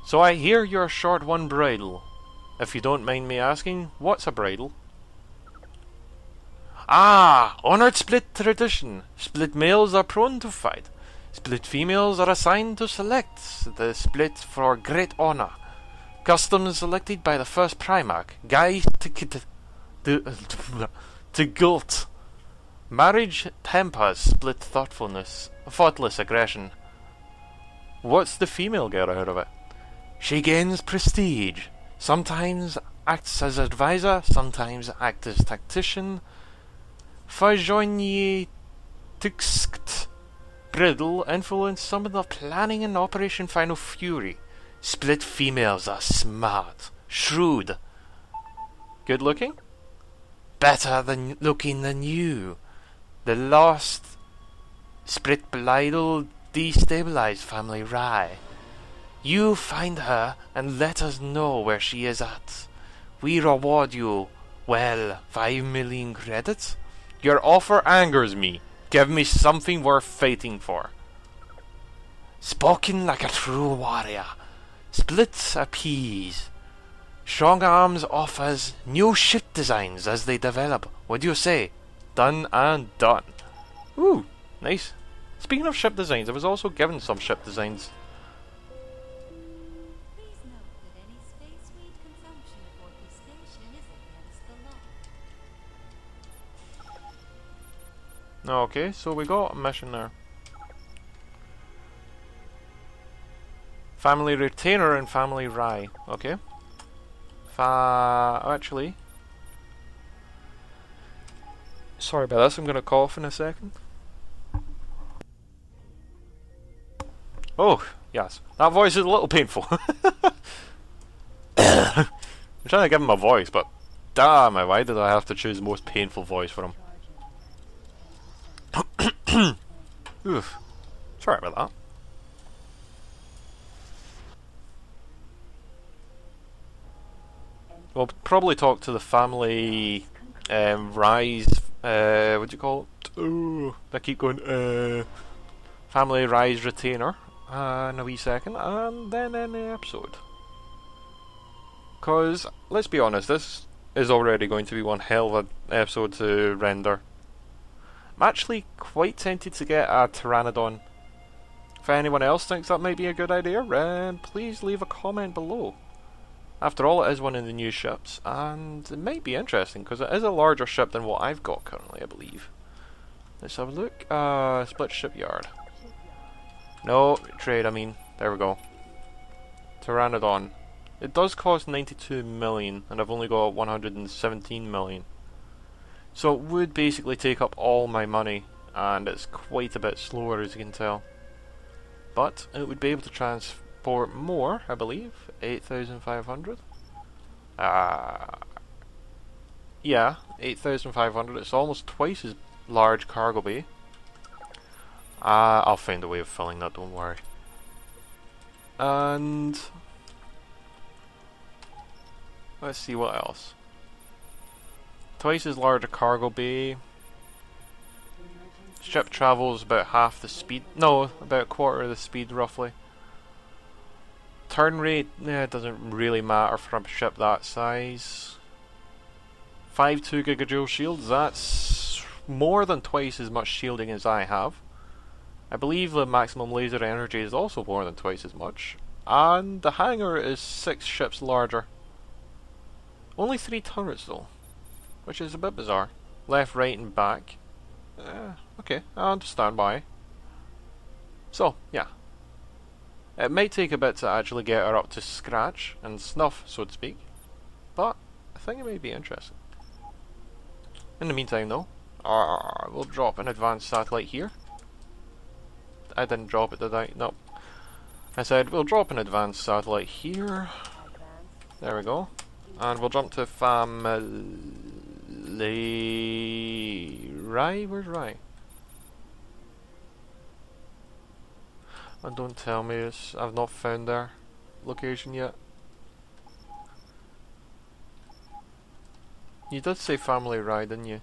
So I hear you're short one bridle. If you don't mind me asking, what's a bridle? Ah, honoured split tradition. Split males are prone to fight. Split females are assigned to select the split for great honour. Custom selected by the first Primarch, Guy to Gult. Marriage tempers split thoughtfulness, thoughtless aggression. What's the female get out of it? She gains prestige. Sometimes acts as advisor, sometimes acts as tactician. Fajonye Tuxt Bridle influence some of the planning in Operation Final Fury. Split females are smart, shrewd. Good looking? Better than looking than you. The lost Split Bridle destabilized family Rye. You find her and let us know where she is at. We reward you, well, 5 million credits? Your offer angers me. Give me something worth fighting for. Spoken like a true warrior. Split appease. Strong Arms offers new ship designs as they develop. What do you say? Done and done. Ooh, nice. Speaking of ship designs, I was also given some ship designs. Please note that any space weed consumption aboard this station is against the law. Okay, so we got a mission there. Family Retainer and Family Rye. Okay. Actually, sorry about this, I'm gonna cough in a second. Oh, yes. That voice is a little painful. I'm trying to give him a voice, but damn it, why did I have to choose the most painful voice for him? Oof. Sorry about that. We'll probably talk to the family Rise, what do you call it? Oh, I keep going, Family Rise Retainer in a wee second, and then end the episode. Because, let's be honest, this is already going to be one hell of an episode to render. I'm actually quite tempted to get a Pteranodon. If anyone else thinks that might be a good idea, please leave a comment below. After all, it is one of the new ships, and it might be interesting, because it is a larger ship than what I've got currently, I believe. Let's have a look. Split shipyard. No, trade, I mean. There we go. Pteranodon. It does cost 92 million, and I've only got 117 million. So it would basically take up all my money, and it's quite a bit slower, as you can tell. But it would be able to transport more, I believe. 8,500. Yeah, 8,500. It's almost twice as large cargo bay. I'll find a way of filling that, don't worry. And let's see what else. Twice as large a cargo bay. Ship travels about half the speed. No, about a quarter of the speed, roughly. Turn rate, it doesn't really matter for a ship that size. 5.2 gigajoule shields, that's more than twice as much shielding as I have. I believe the maximum laser energy is also more than twice as much. And the hangar is 6 ships larger. Only 3 turrets though, which is a bit bizarre. Left, right and back. Okay, I understand why. So, yeah. It might take a bit to actually get her up to scratch and snuff, so to speak. But I think it may be interesting. In the meantime though, we'll drop an advanced satellite here. I didn't drop it, did I? No. I said we'll drop an advanced satellite here. There we go. And we'll jump to Rye? Where's Rye? And don't tell me I've not found their location yet. You did say family Rye, didn't you?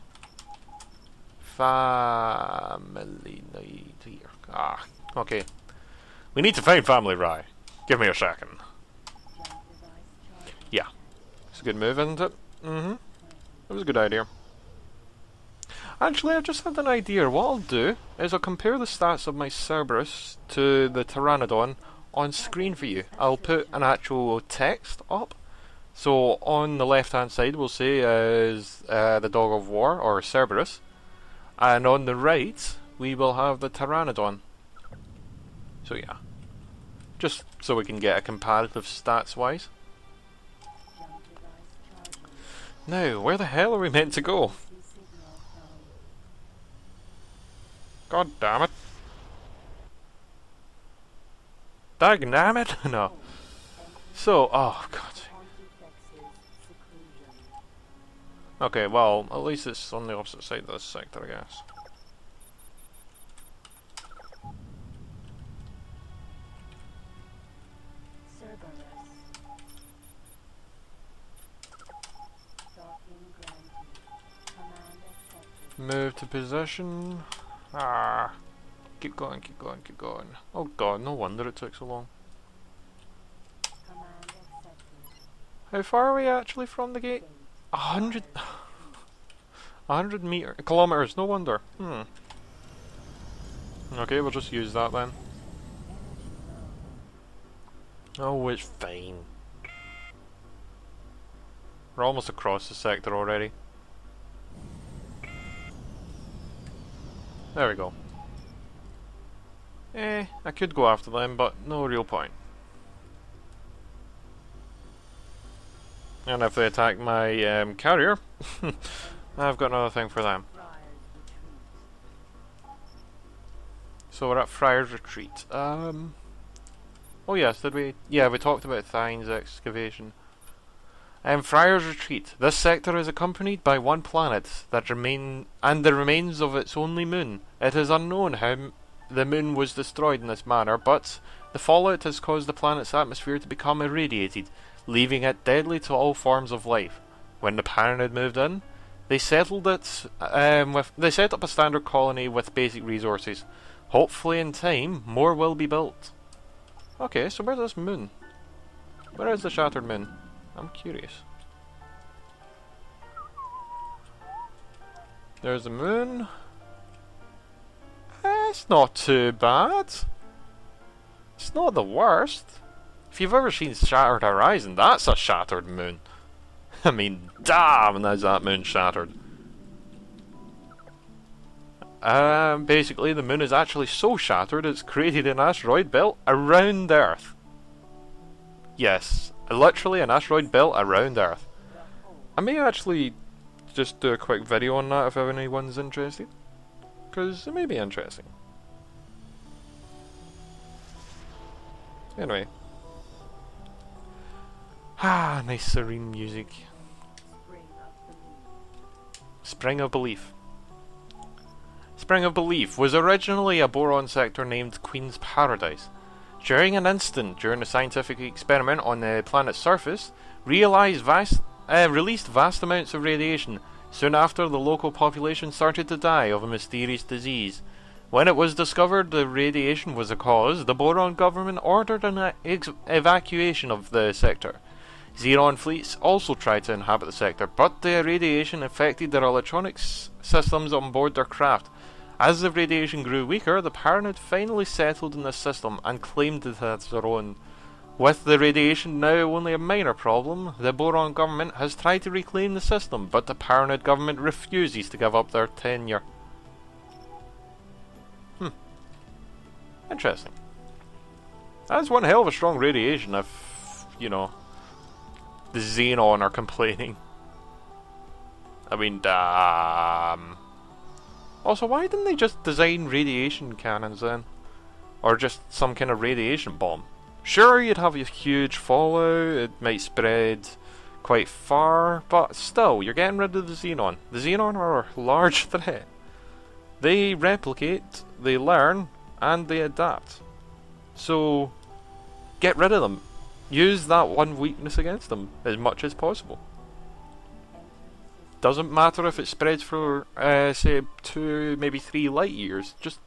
Family night here. Ah, okay. We need to find family Rye. Give me a second. Yeah. It's a good move, isn't it? Mm-hmm. It was a good idea. Actually, I've just had an idea. What I'll do is I'll compare the stats of my Cerberus to the Pteranodon on screen for you. I'll put an actual text up. So on the left hand side we'll say is the Dog of War, or Cerberus. And on the right we will have the Pteranodon. So yeah. Just so we can get a comparative stats wise. Now, where the hell are we meant to go? God damn it. Damn it? No. So, oh god. Okay, well, at least it's on the opposite side of this sector, I guess. Move to position. Ah. Keep going, keep going, keep going. Oh god, no wonder it took so long. How far are we actually from the gate? 100 kilometers, no wonder. Okay, we'll just use that then. Oh, it's fine. We're almost across the sector already. There we go. I could go after them, but no real point. And if they attack my carrier, I've got another thing for them. So we're at Friar's Retreat. Oh yes, did we? Yeah, we talked about Thyne's excavation. Friar's Retreat. This sector is accompanied by one planet that the remains of its only moon. It is unknown how the moon was destroyed in this manner, but the fallout has caused the planet's atmosphere to become irradiated, leaving it deadly to all forms of life. When the Paranid moved in, they settled it. They set up a standard colony with basic resources. Hopefully, in time, more will be built. Okay, so where's this moon? Where is the shattered moon? I'm curious. There's the moon. It's not too bad. It's not the worst. If you've ever seen Shattered Horizon, that's a shattered moon. I mean, damn, is that moon shattered. Basically, the moon is actually so shattered it's created an asteroid belt around Earth. Yes, literally an asteroid belt around Earth. I may actually just do a quick video on that if anyone's interested, because it may be interesting. Anyway. Ah, nice serene music. Spring of Belief. Spring of Belief was originally a boron sector named Queen's Paradise. During an incident during a scientific experiment on the planet's surface, released vast amounts of radiation. Soon after, the local population started to die of a mysterious disease. When it was discovered the radiation was the cause, the boron government ordered an evacuation of the sector. Xenon fleets also tried to inhabit the sector, but the radiation affected their electronics systems on board their craft. As the radiation grew weaker, the Paranoid finally settled in the system and claimed it as their own. With the radiation now only a minor problem, the boron government has tried to reclaim the system, but the Paranoid government refuses to give up their tenure. Interesting. That's one hell of a strong radiation if, you know, the Xenon are complaining. I mean, damn. Also, why didn't they just design radiation cannons then? Or just some kind of radiation bomb? Sure, you'd have a huge fallout, it might spread quite far, but still, you're getting rid of the Xenon. The Xenon are a large threat. They replicate, they learn, and they adapt. So, get rid of them. Use that one weakness against them as much as possible. Doesn't matter if it spreads for, say, 2, maybe 3 light years. Just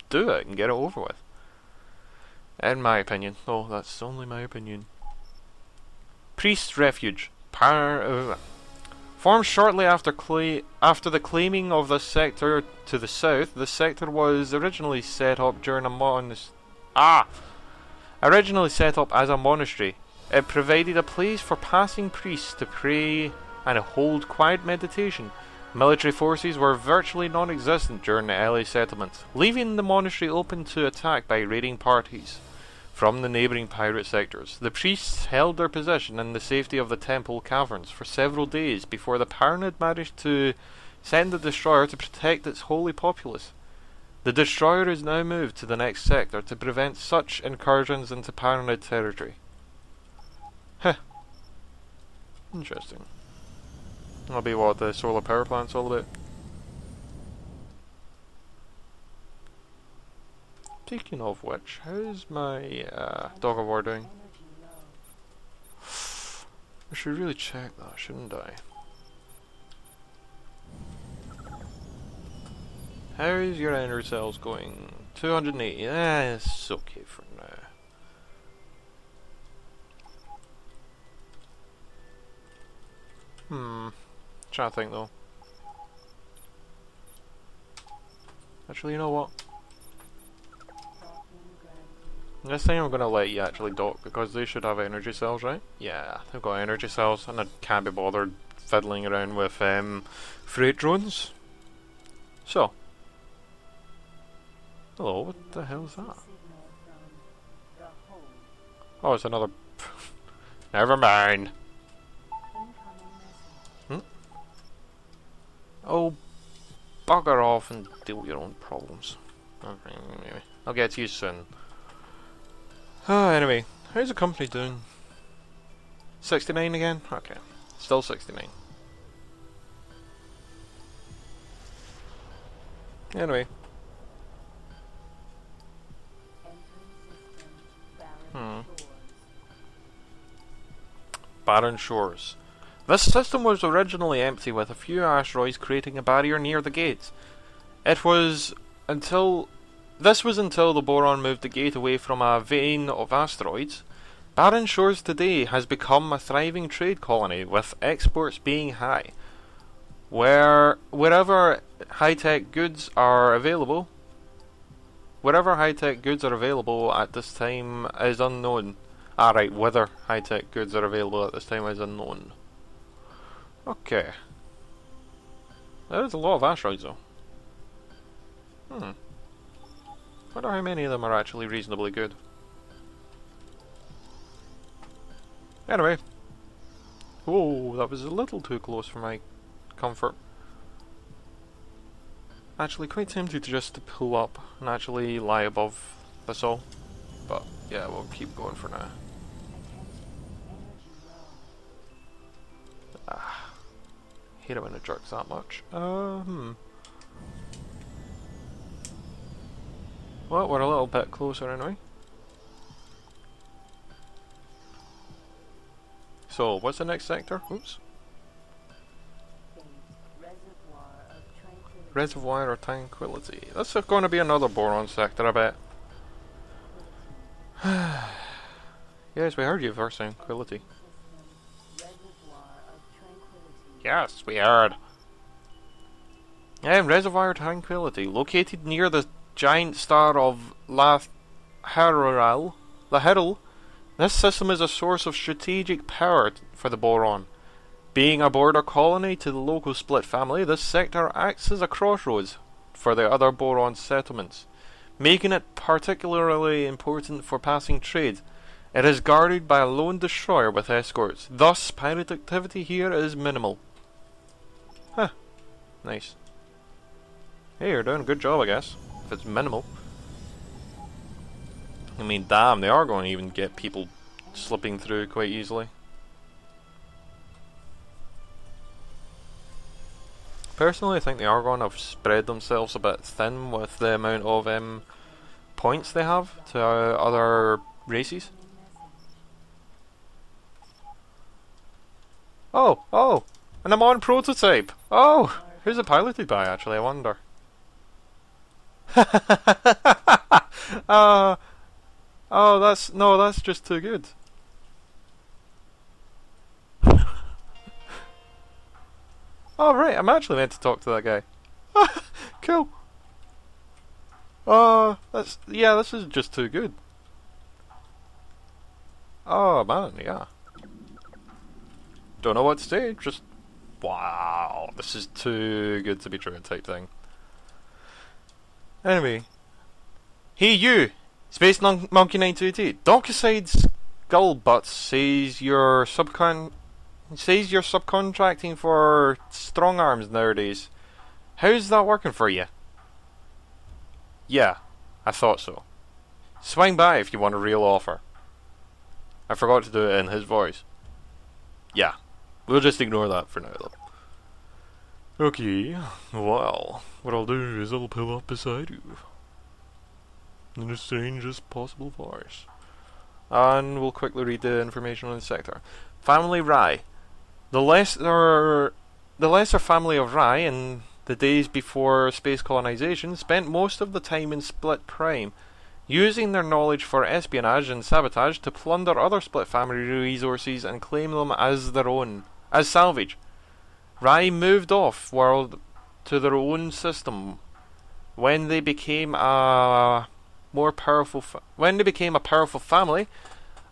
do it and get it over with. In my opinion. Oh, that's only my opinion. Priest's Refuge. Formed shortly after the claiming of the sector to the south, the sector was originally set up during originally set up as a monastery. It provided a place for passing priests to pray and hold quiet meditation. Military forces were virtually non-existent during the early settlements, leaving the monastery open to attack by raiding parties from the neighbouring pirate sectors. The priests held their position in the safety of the temple caverns for several days before the Paranoid managed to send the destroyer to protect its holy populace. The destroyer is now moved to the next sector to prevent such incursions into Paranoid territory. Heh. Interesting. That'll be what the solar power plant's all about. Speaking of which, how's my dog of war doing? I should really check that, shouldn't I? How's your energy cells going? 280. It's okay for now. Trying to think though. Actually, you know what? This time I'm gonna let you actually dock because they should have energy cells, right? Yeah, they've got energy cells, and I can't be bothered fiddling around with freight drones. So, hello, what the hell is that? Oh, it's another. Never mind. Oh, bugger off and deal with your own problems. Okay, anyway, I'll get to you soon. Anyway, how's the company doing? 69 again? Okay, still 69. Anyway. Barren Shores. This system was originally empty, with a few asteroids creating a barrier near the gates. This was until the boron moved the gate away from a vein of asteroids. Barren Shores today has become a thriving trade colony, with exports being high. Wherever high-tech goods are available, Wherever high-tech goods are available at this time is unknown. Ah, right, whether high-tech goods are available at this time is unknown. Okay. There is a lot of asteroids, though. Wonder how many of them are actually reasonably good. Anyway. Whoa, that was a little too close for my comfort. Actually, quite tempted to just pull up and actually lie above this all. But, yeah, we'll keep going for now. Hate it when it jerks that much. Well, we're a little bit closer anyway. So, what's the next sector? Oops. Reservoir of Tranquility. This is going to be another boron sector, I bet. Yes, we heard you for Tranquility. Yes, we heard. Reservoir of Tranquility, located near the giant star of Lahiral. This system is a source of strategic power for the boron. Being a border colony to the local split family, this sector acts as a crossroads for the other boron settlements, making it particularly important for passing trade. It is guarded by a lone destroyer with escorts, thus pirate activity here is minimal. Huh. Nice. Hey, you're doing a good job, I guess, if it's minimal. I mean, damn, they are going to even get people slipping through quite easily. Personally, I think they are going to spread themselves a bit thin with the amount of points they have to other races. Oh, and I'm on prototype. Oh, who's it piloted by? Actually, I wonder. Oh, that's just too good. Oh right, I'm actually meant to talk to that guy. Cool. Oh, this is just too good. Oh man, yeah. Don't know what to say, just wow, this is too good to be true type thing. Anyway. Hey you! Space Monkey 928. Dockside Skullbutts says you're subcontracting for strong arms nowadays. How's that working for you? Yeah, I thought so. Swing by if you want a real offer. I forgot to do it in his voice. Yeah, we'll just ignore that for now though. Okay, well, what I'll do is I'll pull up beside you in the strangest possible voice. And we'll quickly read the information on the sector. Family Rye. The lesser family of Rye in the days before space colonization spent most of the time in Split Prime, using their knowledge for espionage and sabotage to plunder other Split family resources and claim them as their own, as salvage. Rye moved off-world to their own system when they became a powerful family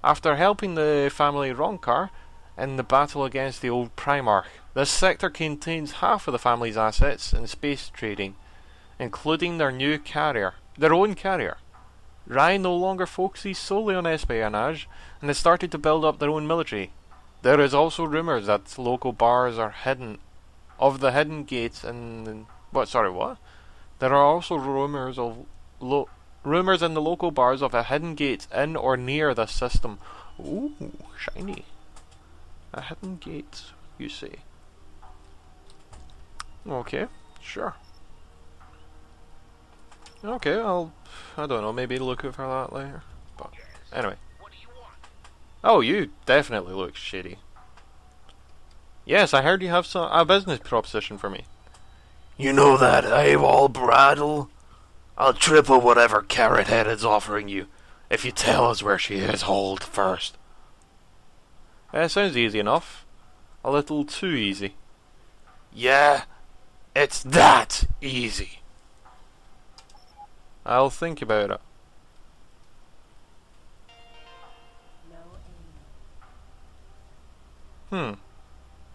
after helping the family Ronkar in the battle against the old Primarch. This sector contains half of the family's assets in space trading, including their own carrier. Rye no longer focuses solely on espionage and has started to build up their own military. There is also rumours that local bars are hidden gates and what? There are also rumours in the local bars of a hidden gate in or near the system. Ooh, shiny. A hidden gate, you say? Okay, sure. Okay, I don't know, maybe look out for that later. But anyway. Oh, you definitely look shady. Yes, I heard you have a business proposition for me. You know that AWOL bridle? I'll triple whatever Carrot Head is offering you if you tell us where she is hold first. Sounds easy enough. A little too easy. Yeah, it's that easy. I'll think about it. No Hmm. aim.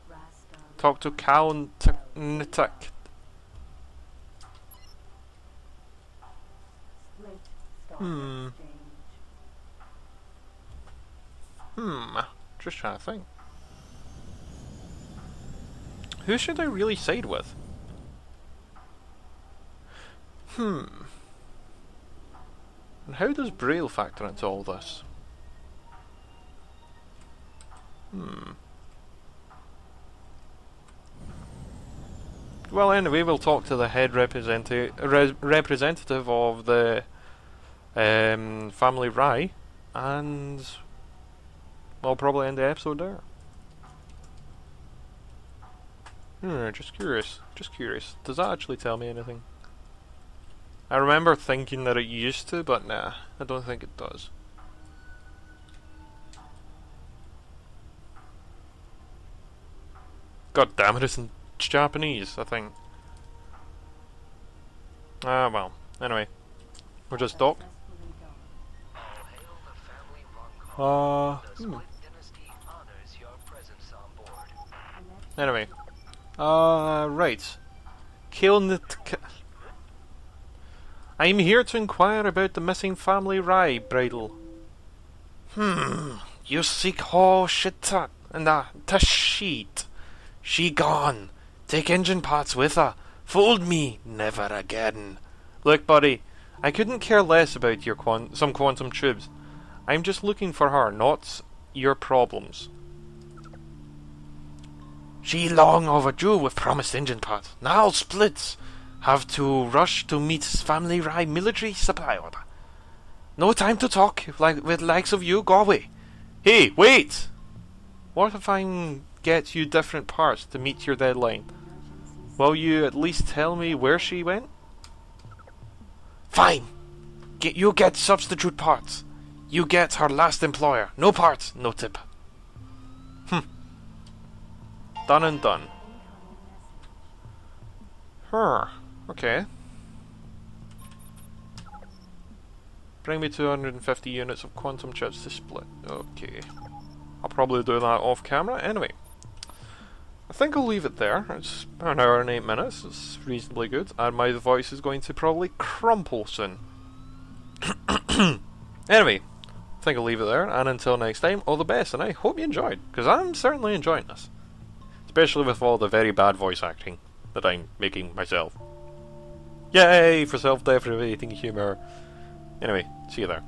Rascal. Talk to Cal and Nitak. Split. Start Hmm. exchange. Just trying to think. Who should I really side with? And how does Braille factor into all this? Well, anyway, we'll talk to the head representative of the family Rye, and we'll probably end the episode there. Just curious. Just curious. Does that actually tell me anything? I remember thinking that it used to, but nah, I don't think it does. God damn it, it's in Japanese, I think. Ah, well. Anyway. We'll just dock. Successfully done. All hail the family Ronco. The Split Dynasty honors your presence on board. Connection. Anyway. Right. Kilnit. I'm here to inquire about the missing family Rye bridal. You seek ho shita and ta sheet. She gone. Take engine parts with her. Fold me never again. Look, buddy, I couldn't care less about your some quantum tubes. I'm just looking for her, not your problems. She long overdue with promised engine parts. Now splits. Have to rush to meet family Rye military supply order. No time to talk like with likes of you. Go away. Hey, wait! What if I get you different parts to meet your deadline? Will you at least tell me where she went? Fine. You get substitute parts. You get her last employer. No parts, no tip. Done and done. Incoming message. Okay. Bring me 250 units of quantum chips to split. Okay. I'll probably do that off camera. Anyway. I think I'll leave it there. It's an hour and 8 minutes. It's reasonably good. And my voice is going to probably crumple soon. Anyway. I think I'll leave it there. And until next time, all the best. And I hope you enjoyed. Because I'm certainly enjoying this. Especially with all the very bad voice acting that I'm making myself. Yay for self-deprecating humour. Anyway, see you there.